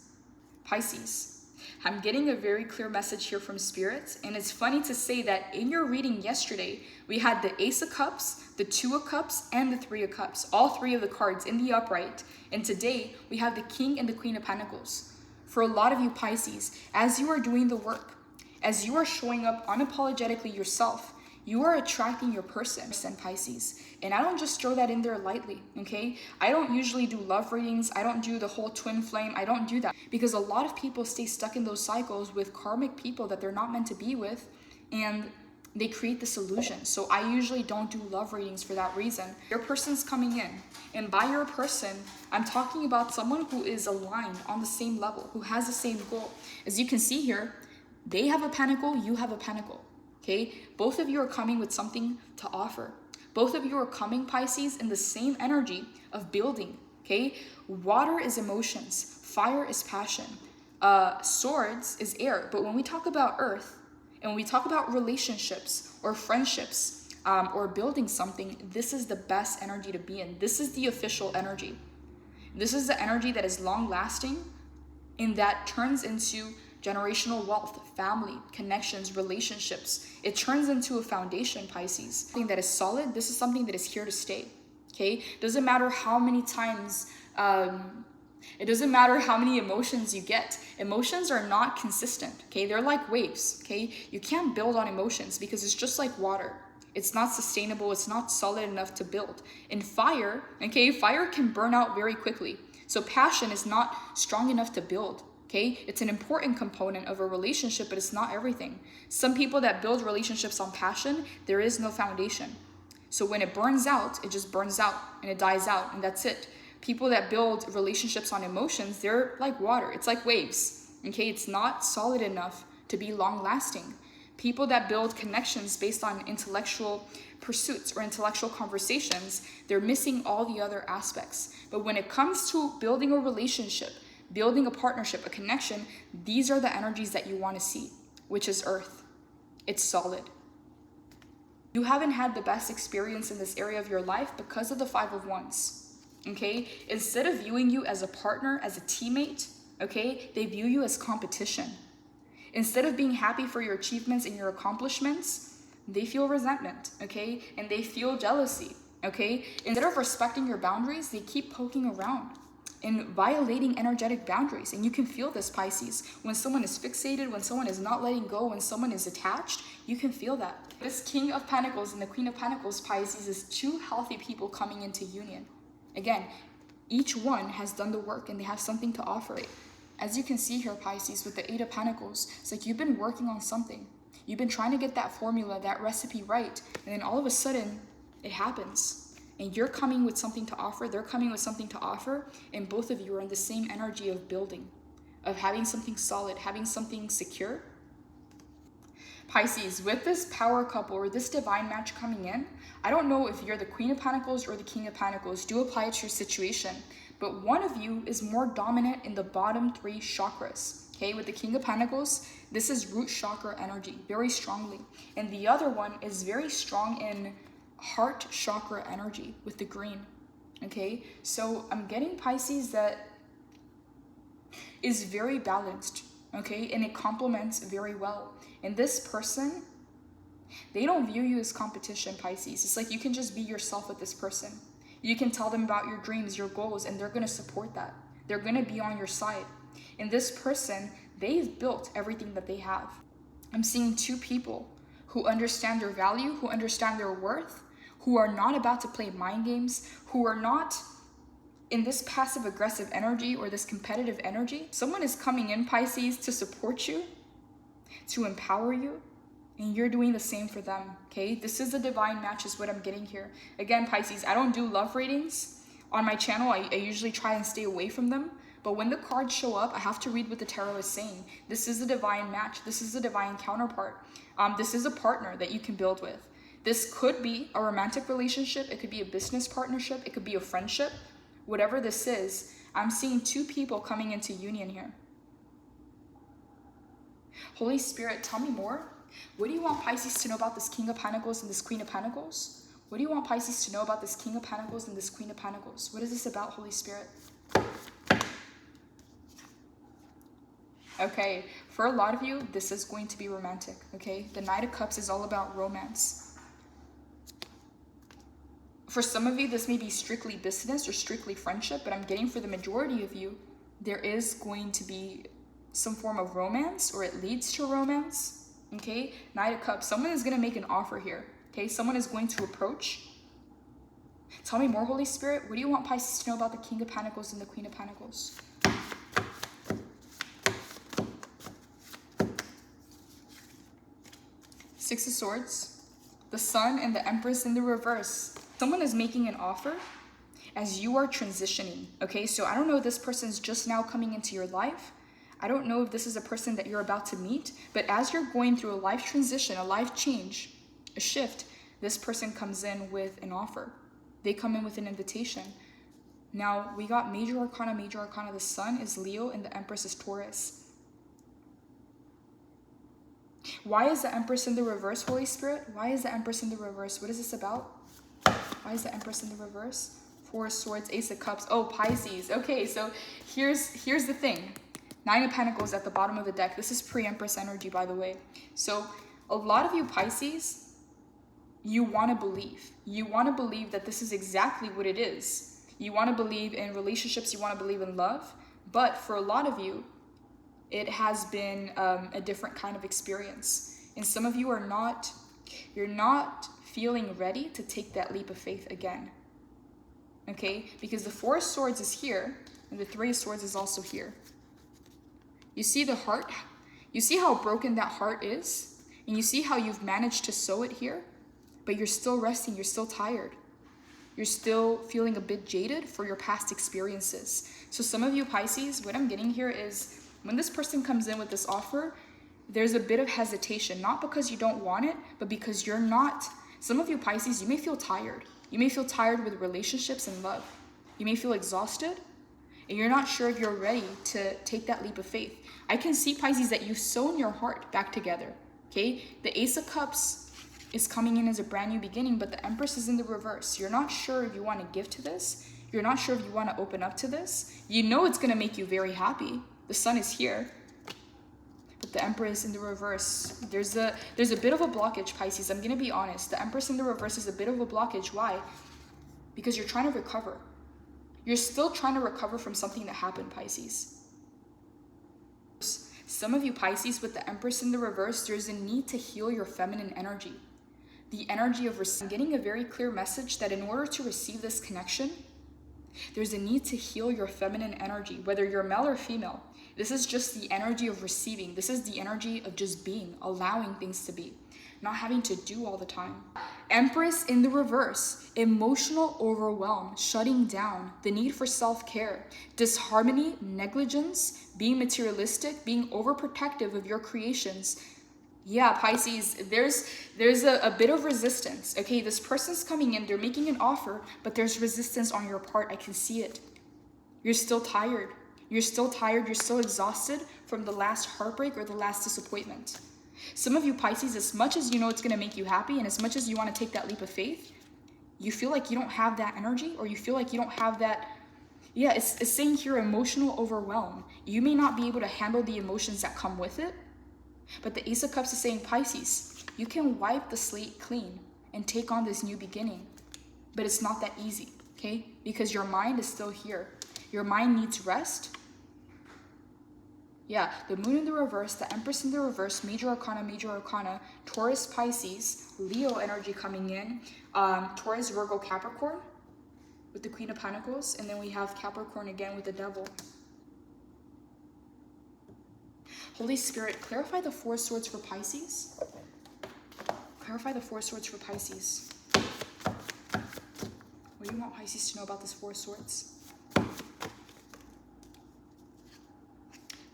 Pisces, I'm getting a very clear message here from Spirit, and it's funny to say that in your reading yesterday, we had the Ace of Cups, the 2 of Cups, and the 3 of Cups, all 3 of the cards in the upright. And today, we have the King and the Queen of Pentacles. For a lot of you Pisces, as you are doing the work, as you are showing up unapologetically yourself, you are attracting your person, Pisces. And I don't just throw that in there lightly, okay? I don't usually do love readings. I don't do the whole twin flame. I don't do that because a lot of people stay stuck in those cycles with karmic people that they're not meant to be with, and they create this illusion. So I usually don't do love readings for that reason. Your person's coming in, and by your person, I'm talking about someone who is aligned on the same level, who has the same goal. As you can see here, they have a pentacle, you have a pentacle. Okay, both of you are coming with something to offer. Both of you are coming, Pisces, in the same energy of building, okay? Water is emotions, fire is passion, swords is air. But when we talk about earth, and when we talk about relationships or friendships or building something, this is the best energy to be in. This is the official energy. This is the energy that is long lasting and that turns into generational wealth, family, connections, relationships. It turns into a foundation, Pisces. Something that is solid. This is something that is here to stay, okay? Doesn't matter how many times, it doesn't matter how many emotions you get. Emotions are not consistent, okay? They're like waves, okay? You can't build on emotions because it's just like water. It's not sustainable. It's not solid enough to build. In fire, okay, fire can burn out very quickly. So passion is not strong enough to build, okay? It's an important component of a relationship, but it's not everything. Some people that build relationships on passion, there is no foundation. So when it burns out, it just burns out and it dies out and that's it. People that build relationships on emotions, they're like water. It's like waves, okay? It's not solid enough to be long lasting. People that build connections based on intellectual pursuits or intellectual conversations, they're missing all the other aspects. But when it comes to building a relationship, building a partnership, a connection, these are the energies that you want to see, which is earth. It's solid. You haven't had the best experience in this area of your life because of the Five of Wands, okay? Instead of viewing you as a partner, as a teammate, okay, they view you as competition. Instead of being happy for your achievements and your accomplishments, they feel resentment, okay? And they feel jealousy, okay? Instead of respecting your boundaries, they keep poking around and violating energetic boundaries. And you can feel this, Pisces. When someone is fixated, when someone is not letting go, when someone is attached, you can feel that. This King of Pentacles and the Queen of Pentacles, Pisces, is two healthy people coming into union. Again, each one has done the work and they have something to offer. As you can see here, Pisces, with the Eight of Pentacles, it's like you've been working on something. You've been trying to get that formula, that recipe right. And then all of a sudden, it happens. And you're coming with something to offer. They're coming with something to offer. And both of you are in the same energy of building, of having something solid, having something secure. Pisces, with this power couple or this divine match coming in, I don't know if you're the Queen of Pentacles or the King of Pentacles. Do apply it to your situation. But one of you is more dominant in the bottom three chakras. Okay, with the King of Pentacles, this is root chakra energy, very strongly. And the other one is very strong in heart chakra energy with the green. Okay, so I'm getting, Pisces, that is very balanced. Okay, and it complements very well. And this person, they don't view you as competition, Pisces. It's like you can just be yourself with this person. You can tell them about your dreams, your goals, and they're going to support that. They're going to be on your side. And this person, they've built everything that they have. I'm seeing two people who understand their value, who understand their worth, who are not about to play mind games, who are not in this passive aggressive energy or this competitive energy. Someone is coming in, Pisces, to support you, to empower you, and you're doing the same for them, okay? This is a divine match is what I'm getting here. Again, Pisces, I don't do love readings on my channel. I usually try and stay away from them. But when the cards show up, I have to read what the tarot is saying. This is a divine match. This is a divine counterpart. This is a partner that you can build with. This could be a romantic relationship. It could be a business partnership. It could be a friendship. Whatever this is, I'm seeing two people coming into union here. Holy Spirit, tell me more. What do you want Pisces to know about this King of Pentacles and this Queen of Pentacles? What do you want Pisces to know about this King of Pentacles and this Queen of Pentacles? What is this about, Holy Spirit? Okay, for a lot of you, this is going to be romantic, okay? The Knight of Cups is all about romance. For some of you, this may be strictly business or strictly friendship, but I'm getting for the majority of you, there is going to be some form of romance, or it leads to romance, okay? Knight of Cups, someone is going to make an offer here, okay? Someone is going to approach. Tell me more, Holy Spirit. What do you want Pisces to know about the King of Pentacles and the Queen of Pentacles? Six of Swords, the Sun, and the Empress in the reverse. Someone is making an offer as you are transitioning, okay? So I don't know if this person's just now coming into your life. I don't know if this is a person that you're about to meet, but as you're going through a life transition, a life change, a shift, This person comes in with an offer. They come in with an invitation. Now, we got major arcana, major arcana. The sun is Leo and the Empress is Taurus. Why is the Empress in the reverse, Holy Spirit? Why is the Empress in the reverse? What is this about? Why is the Empress in the reverse? Four of Swords, Ace of Cups. Oh, Pisces. Okay, so here's the thing. Nine of Pentacles at the bottom of the deck. This is pre-Empress energy, by the way. So a lot of you Pisces, you want to believe. You want to believe that this is exactly what it is. You want to believe in relationships. You want to believe in love. But for a lot of you, it has been a different kind of experience. And some of you are not, you're not feeling ready to take that leap of faith again. Okay? Because the Four of Swords is here, and the Three of Swords is also here. You see the heart? You see how broken that heart is? And you see how you've managed to sew it here? But you're still resting, you're still tired. You're still feeling a bit jaded for your past experiences. So some of you Pisces, what I'm getting here is, when this person comes in with this offer, there's a bit of hesitation, not because you don't want it, but because you're not. Some of you Pisces, you may feel tired. You may feel tired with relationships and love. You may feel exhausted, and you're not sure if you're ready to take that leap of faith. I can see, Pisces, that you've sewn your heart back together, okay? The Ace of Cups is coming in as a brand new beginning, but the Empress is in the reverse. You're not sure if you want to give to this. You're not sure if you want to open up to this. You know it's going to make you very happy. The sun is here, but the Empress in the reverse. There's a bit of a blockage, Pisces. I'm going to be honest. The Empress in the reverse is a bit of a blockage. Why? Because you're trying to recover. You're still trying to recover from something that happened, Pisces. Some of you Pisces with the Empress in the reverse, there's a need to heal your feminine energy. The energy of receiving. I'm getting a very clear message that in order to receive this connection, there's a need to heal your feminine energy, whether you're male or female. This is just the energy of receiving. This is the energy of just being, allowing things to be, not having to do all the time. Empress in the reverse, emotional overwhelm, shutting down, the need for self-care, disharmony, negligence, being materialistic, being overprotective of your creations. Yeah, Pisces, there's a bit of resistance. Okay, this person's coming in, they're making an offer, but there's resistance on your part. I can see it. You're still tired. You're still tired. You're still exhausted from the last heartbreak or the last disappointment. Some of you Pisces, as much as you know it's going to make you happy and as much as you want to take that leap of faith, you feel like you don't have that energy, or you feel like you don't have that. Yeah, it's saying here emotional overwhelm. You may not be able to handle the emotions that come with it. But the Ace of Cups is saying, Pisces, you can wipe the slate clean and take on this new beginning. But it's not that easy, okay? Because your mind is still here. Your mind needs rest. Yeah, the Moon in the reverse, the Empress in the reverse, major arcana, Taurus, Pisces, Leo energy coming in, Taurus, Virgo, Capricorn with the Queen of Pentacles, and then we have Capricorn again with the Devil. Holy Spirit, clarify the Four Swords for Pisces. Clarify the Four Swords for Pisces. What do you want Pisces to know about this Four Swords?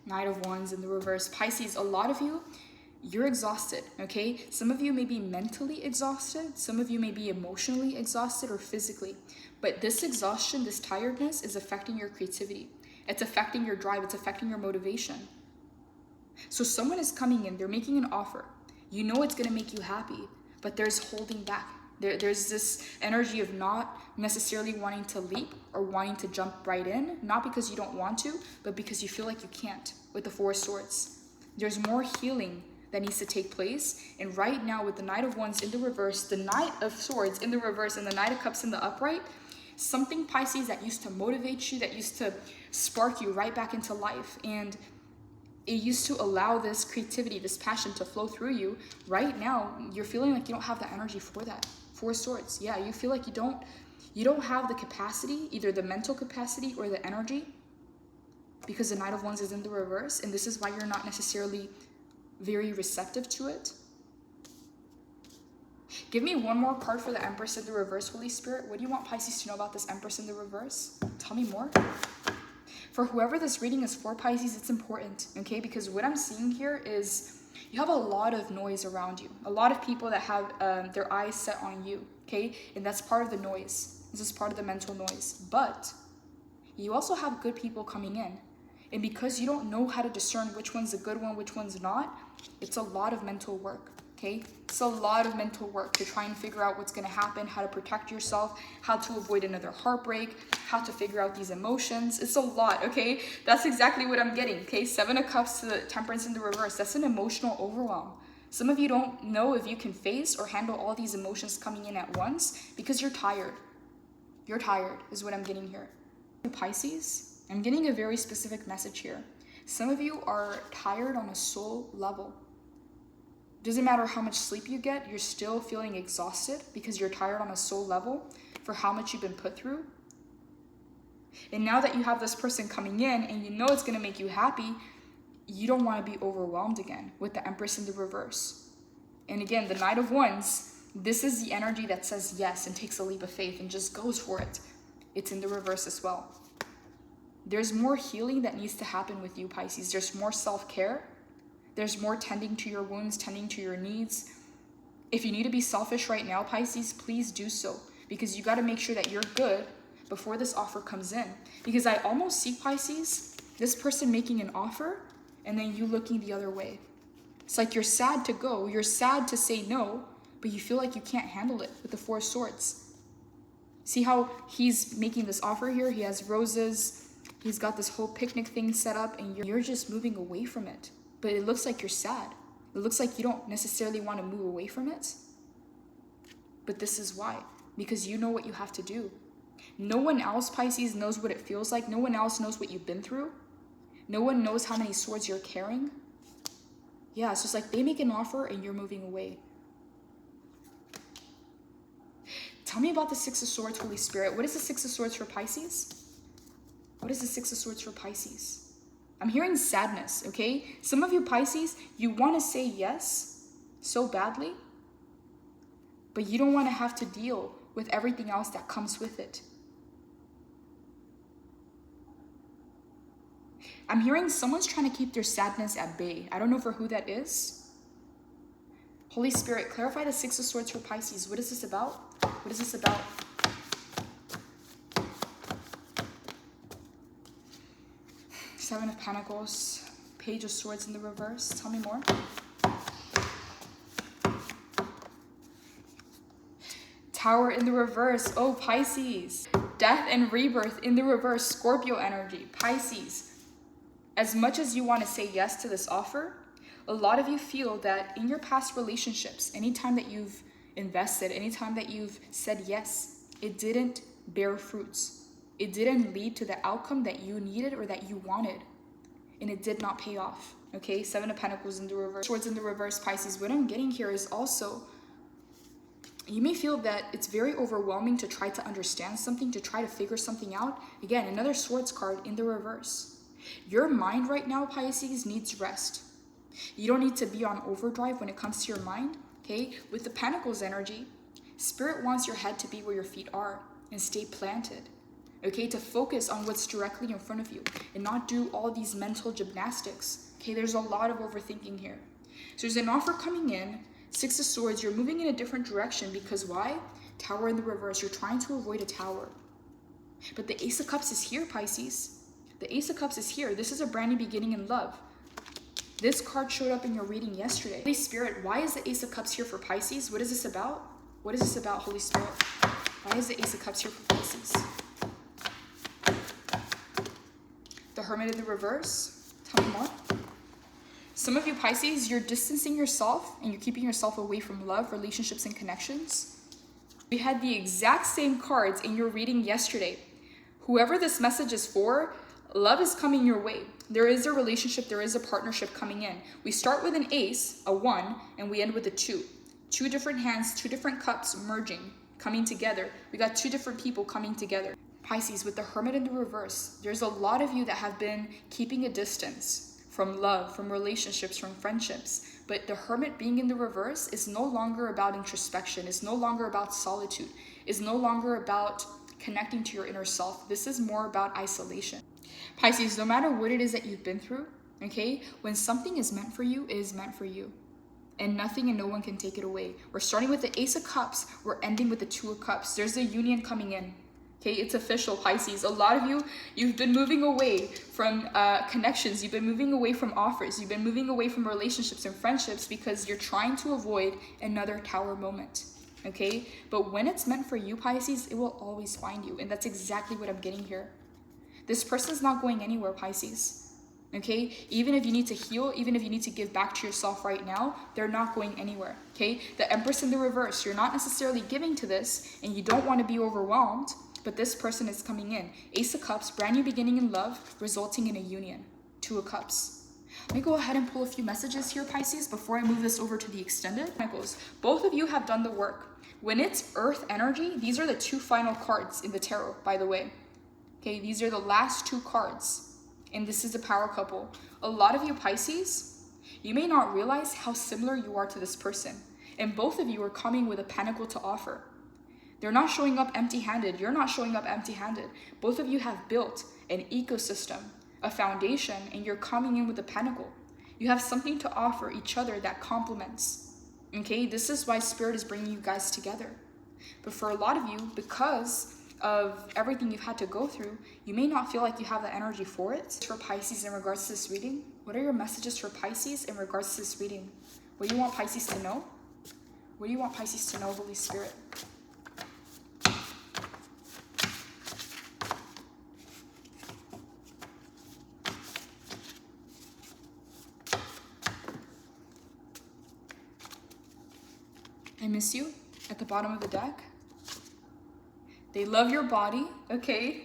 Knight of Wands in the reverse. Pisces, a lot of you, you're exhausted, okay? Some of you may be mentally exhausted. Some of you may be emotionally exhausted or physically. But this exhaustion, this tiredness is affecting your creativity. It's affecting your drive. It's affecting your motivation. So someone is coming in, they're making an offer. You know it's going to make you happy, but there's holding back. There's this energy of not necessarily wanting to leap or wanting to jump right in, not because you don't want to, but because you feel like you can't with the Four Swords. There's more healing that needs to take place. And right now with the Knight of Wands in the reverse, the Knight of Swords in the reverse, and the Knight of Cups in the upright, something, Pisces, that used to motivate you, that used to spark you right back into life, and it used to allow this creativity, this passion to flow through you. Right now, you're feeling like you don't have the energy for that. Four Swords. Yeah, you feel like you don't have the capacity, either the mental capacity or the energy, because the Knight of Wands is in the reverse, and this is why you're not necessarily very receptive to it. Give me one more card for the Empress in the reverse, Holy Spirit. What do you want Pisces to know about this Empress in the reverse? Tell me more. For whoever this reading is for, Pisces, it's important, okay? Because what I'm seeing here is You have a lot of noise around you, a lot of people that have their eyes set on you, okay? And that's part of the noise. This is part of the mental noise. But you also have good people coming in. And because you don't know how to discern which one's a good one, which one's not, it's a lot of mental work, okay? It's a lot of mental work to try and figure out what's going to happen, how to protect yourself, how to avoid another heartbreak, how to figure out these emotions. It's a lot, okay? That's exactly what I'm getting, okay? 7 of Cups to the Temperance in the reverse. That's an emotional overwhelm. Some of you don't know if you can face or handle all these emotions coming in at once because you're tired. You're tired is what I'm getting here. Pisces, I'm getting a very specific message here. Some of you are tired on a soul level. Doesn't matter how much sleep you get, you're still feeling exhausted because you're tired on a soul level for how much you've been put through. And now that you have this person coming in and you know it's going to make you happy, you don't want to be overwhelmed again with the Empress in the reverse. And again, the Knight of Wands, this is the energy that says yes and takes a leap of faith and just goes for it. It's in the reverse as well. There's more healing that needs to happen with you, Pisces. There's more self-care. There's more tending to your wounds, tending to your needs. If you need to be selfish right now, Pisces, please do so. Because you got to make sure that you're good before this offer comes in. Because I almost see, Pisces, this person making an offer and then you looking the other way. It's like you're sad to go. You're sad to say no, but you feel like you can't handle it with the 4 swords. See how he's making this offer here? He has roses. He's got this whole picnic thing set up and you're just moving away from it. But it looks like you're sad. It looks like you don't necessarily want to move away from it. But this is why. Because you know what you have to do. No one else, Pisces, knows what it feels like. No one else knows what you've been through. No one knows how many swords you're carrying. Yeah, it's just like they make an offer and you're moving away. Tell me about the 6 of Swords, Holy Spirit. What is the 6 of Swords for Pisces? What is the 6 of Swords for Pisces? I'm hearing sadness, okay? Some of you Pisces, you want to say yes so badly, but you don't want to have to deal with everything else that comes with it. I'm hearing someone's trying to keep their sadness at bay. I don't know for who that is. Holy Spirit, clarify the 6 of Swords for Pisces. What is this about? What is this about? Seven of Pentacles, Page of Swords in the reverse. Tell me more. Tower in the reverse. Oh, Pisces. Death and rebirth in the reverse. Scorpio energy. Pisces. As much as you want to say yes to this offer, a lot of you feel that in your past relationships, anytime that you've invested, anytime that you've said yes, it didn't bear fruits. It didn't lead to the outcome that you needed or that you wanted. And it did not pay off. Okay, 7 of Pentacles in the reverse. Swords in the reverse, Pisces. What I'm getting here is also, you may feel that it's very overwhelming to try to understand something, to try to figure something out. Again, another Swords card in the reverse. Your mind right now, Pisces, needs rest. You don't need to be on overdrive when it comes to your mind. Okay, with the Pentacles energy, Spirit wants your head to be where your feet are and stay planted. Okay, to focus on what's directly in front of you and not do all these mental gymnastics. Okay, there's a lot of overthinking here. So there's an offer coming in, 6 of Swords, you're moving in a different direction because why? Tower in the reverse, you're trying to avoid a tower. But the Ace of Cups is here, Pisces. The Ace of Cups is here. This is a brand new beginning in love. This card showed up in your reading yesterday. Holy Spirit, why is the Ace of Cups here for Pisces? What is this about? What is this about, Holy Spirit? Why is the Ace of Cups here for Pisces? The Hermit in the reverse. Tell me more. Some of you Pisces, you're distancing yourself and you're keeping yourself away from love, relationships, and connections. We had the exact same cards in your reading yesterday. Whoever this message is for, love is coming your way. There is a relationship, there is a partnership coming in. We start with an ace, a 1, and we end with a 2. 2 different hands, 2 different cups merging, coming together. We got 2 different people coming together. Pisces, with the Hermit in the reverse, there's a lot of you that have been keeping a distance from love, from relationships, from friendships. But the Hermit being in the reverse is no longer about introspection. It's no longer about solitude. It's no longer about connecting to your inner self. This is more about isolation. Pisces, no matter what it is that you've been through, Okay? When something is meant for you, it is meant for you. And nothing and no one can take it away. We're starting with the Ace of Cups. We're ending with the Two of Cups. There's a union coming in. Okay, it's official, Pisces. A lot of you, you've been moving away from connections. You've been moving away from offers. You've been moving away from relationships and friendships because you're trying to avoid another Tower moment. Okay, but when it's meant for you, Pisces, it will always find you. And that's exactly what I'm getting here. This person's not going anywhere, Pisces. Okay, even if you need to heal, even if you need to give back to yourself right now, they're not going anywhere. Okay, the Empress in the reverse, you're not necessarily giving to this and you don't want to be overwhelmed, but this person is coming in. Ace of Cups, brand new beginning in love, resulting in a union. Two of Cups. Let me go ahead and pull a few messages here, Pisces, before I move this over to the extended. Both of you have done the work. When it's Earth energy, these are the two final cards in the tarot, by the way. Okay, these are the last two cards. And this is a power couple. A lot of you Pisces, you may not realize how similar you are to this person. And both of you are coming with a pentacle to offer. They're not showing up empty-handed. You're not showing up empty-handed. Both of you have built an ecosystem, a foundation, and you're coming in with a pentacle. You have something to offer each other that complements. Okay, this is why Spirit is bringing you guys together. But for a lot of you, because of everything you've had to go through, you may not feel like you have the energy for it. For Pisces, in regards to this reading, what are your messages for Pisces in regards to this reading? What do you want Pisces to know? What do you want Pisces to know, Holy Spirit? I miss you at the bottom of the deck. They love your body, okay?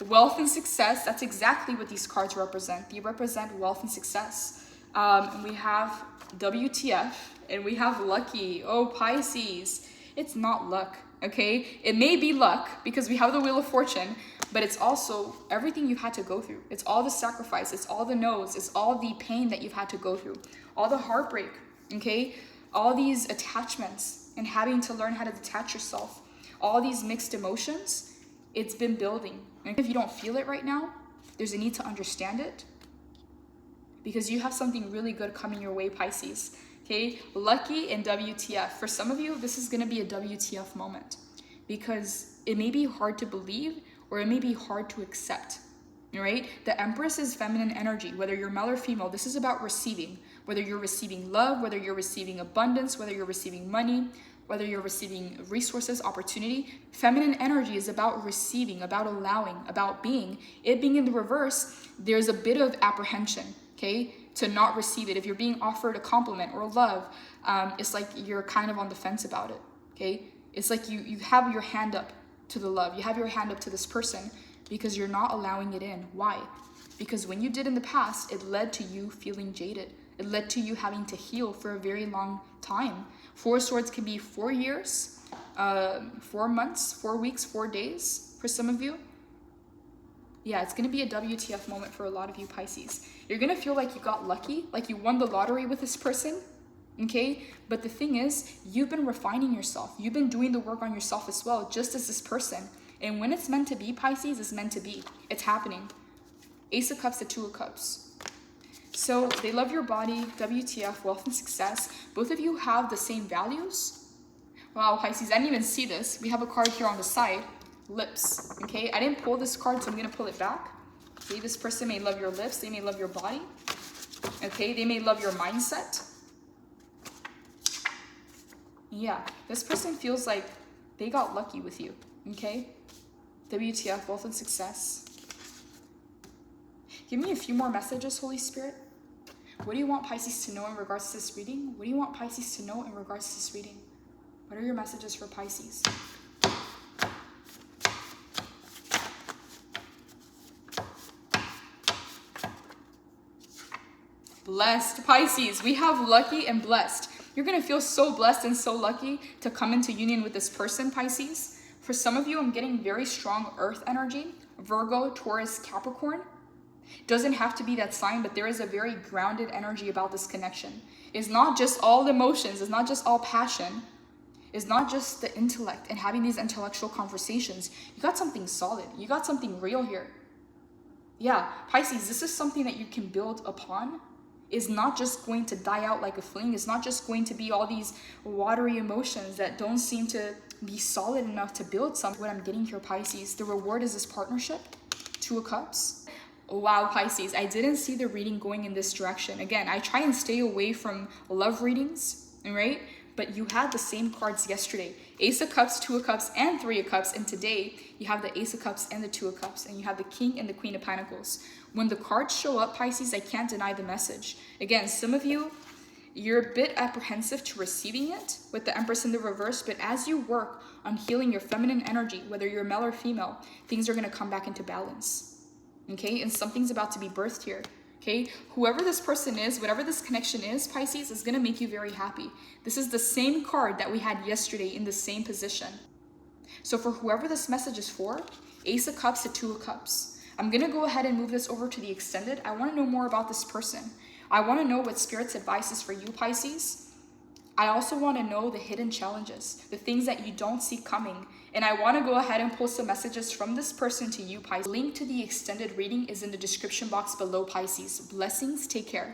Wealth and success, that's exactly what these cards represent. They represent wealth and success. And we have WTF, and we have lucky. Oh, Pisces, it's not luck, okay? It may be luck because we have the Wheel of Fortune, but it's also everything you've had to go through. It's all the sacrifice, it's all the no's, it's all the pain that you've had to go through, all the heartbreak, okay? All these attachments and having to learn how to detach yourself. All these mixed emotions, it's been building. And if you don't feel it right now, there's a need to understand it because you have something really good coming your way, Pisces. Okay, lucky and WTF. For some of you, this is going to be a WTF moment because it may be hard to believe or it may be hard to accept. All right, the Empress is feminine energy. Whether you're male or female, this is about receiving. Whether you're receiving love, whether you're receiving abundance, whether you're receiving money, whether you're receiving resources, opportunity. Feminine energy is about receiving, about allowing, about being. It being in the reverse, there's a bit of apprehension, okay, to not receive it. If you're being offered a compliment or love, it's like you're kind of on the fence about it, okay? It's like you have your hand up to the love. You have your hand up to this person because you're not allowing it in. Why? Because when you did in the past, it led to you feeling jaded. It led to you having to heal for a very long time. 4 swords can be 4 years, 4 months, 4 weeks, 4 days for some of you. Yeah, it's going to be a WTF moment for a lot of you Pisces. You're going to feel like you got lucky, like you won the lottery with this person, okay? But the thing is, you've been refining yourself. You've been doing the work on yourself as well, just as this person. And when it's meant to be, Pisces, it's meant to be. It's happening. Ace of Cups to Two of Cups. So they love your body, WTF, wealth and success. Both of you have the same values. Wow, Pisces, I didn't even see this. We have a card here on the side, lips, okay? I didn't pull this card, so I'm gonna pull it back. Okay, this person may love your lips, they may love your body. Okay, they may love your mindset. Yeah, this person feels like they got lucky with you, okay? WTF, wealth and success. Give me a few more messages, Holy Spirit. What do you want Pisces to know in regards to this reading? What do you want Pisces to know in regards to this reading? What are your messages for Pisces? Blessed, Pisces. We have lucky and blessed. You're going to feel so blessed and so lucky to come into union with this person, Pisces. For some of you, I'm getting very strong earth energy. Virgo, Taurus, Capricorn. Doesn't have to be that sign, but there is a very grounded energy about this connection. It's not just all emotions. It's not just all passion. It's not just the intellect and having these intellectual conversations. You got something solid. You got something real here. Yeah, Pisces, this is something that you can build upon. Is not just going to die out like a fling. It's not just going to be all these watery emotions that don't seem to be solid enough to build something. What I'm getting here, Pisces, the reward is this partnership. 2 of Cups. Wow, Pisces, I didn't see the reading going in this direction. Again, I try and stay away from love readings, right? But you had the same cards yesterday. Ace of Cups, 2 of Cups, and 3 of Cups. And today, you have the Ace of Cups and the 2 of Cups. And you have the King and the Queen of Pentacles. When the cards show up, Pisces, I can't deny the message. Again, some of you, you're a bit apprehensive to receiving it with the Empress in the reverse. But as you work on healing your feminine energy, whether you're male or female, things are going to come back into balance. Okay, and something's about to be birthed here. Okay, whoever this person is, whatever this connection is, Pisces, is going to make you very happy. This is the same card that we had yesterday in the same position. So for whoever this message is for, Ace of Cups to 2 of Cups. I'm going to go ahead and move this over to the extended. I want to know more about this person. I want to know what Spirit's advice is for you, Pisces. I also want to know the hidden challenges, the things that you don't see coming. And I want to go ahead and pull some messages from this person to you, Pisces. Link to the extended reading is in the description box below, Pisces. Blessings, take care.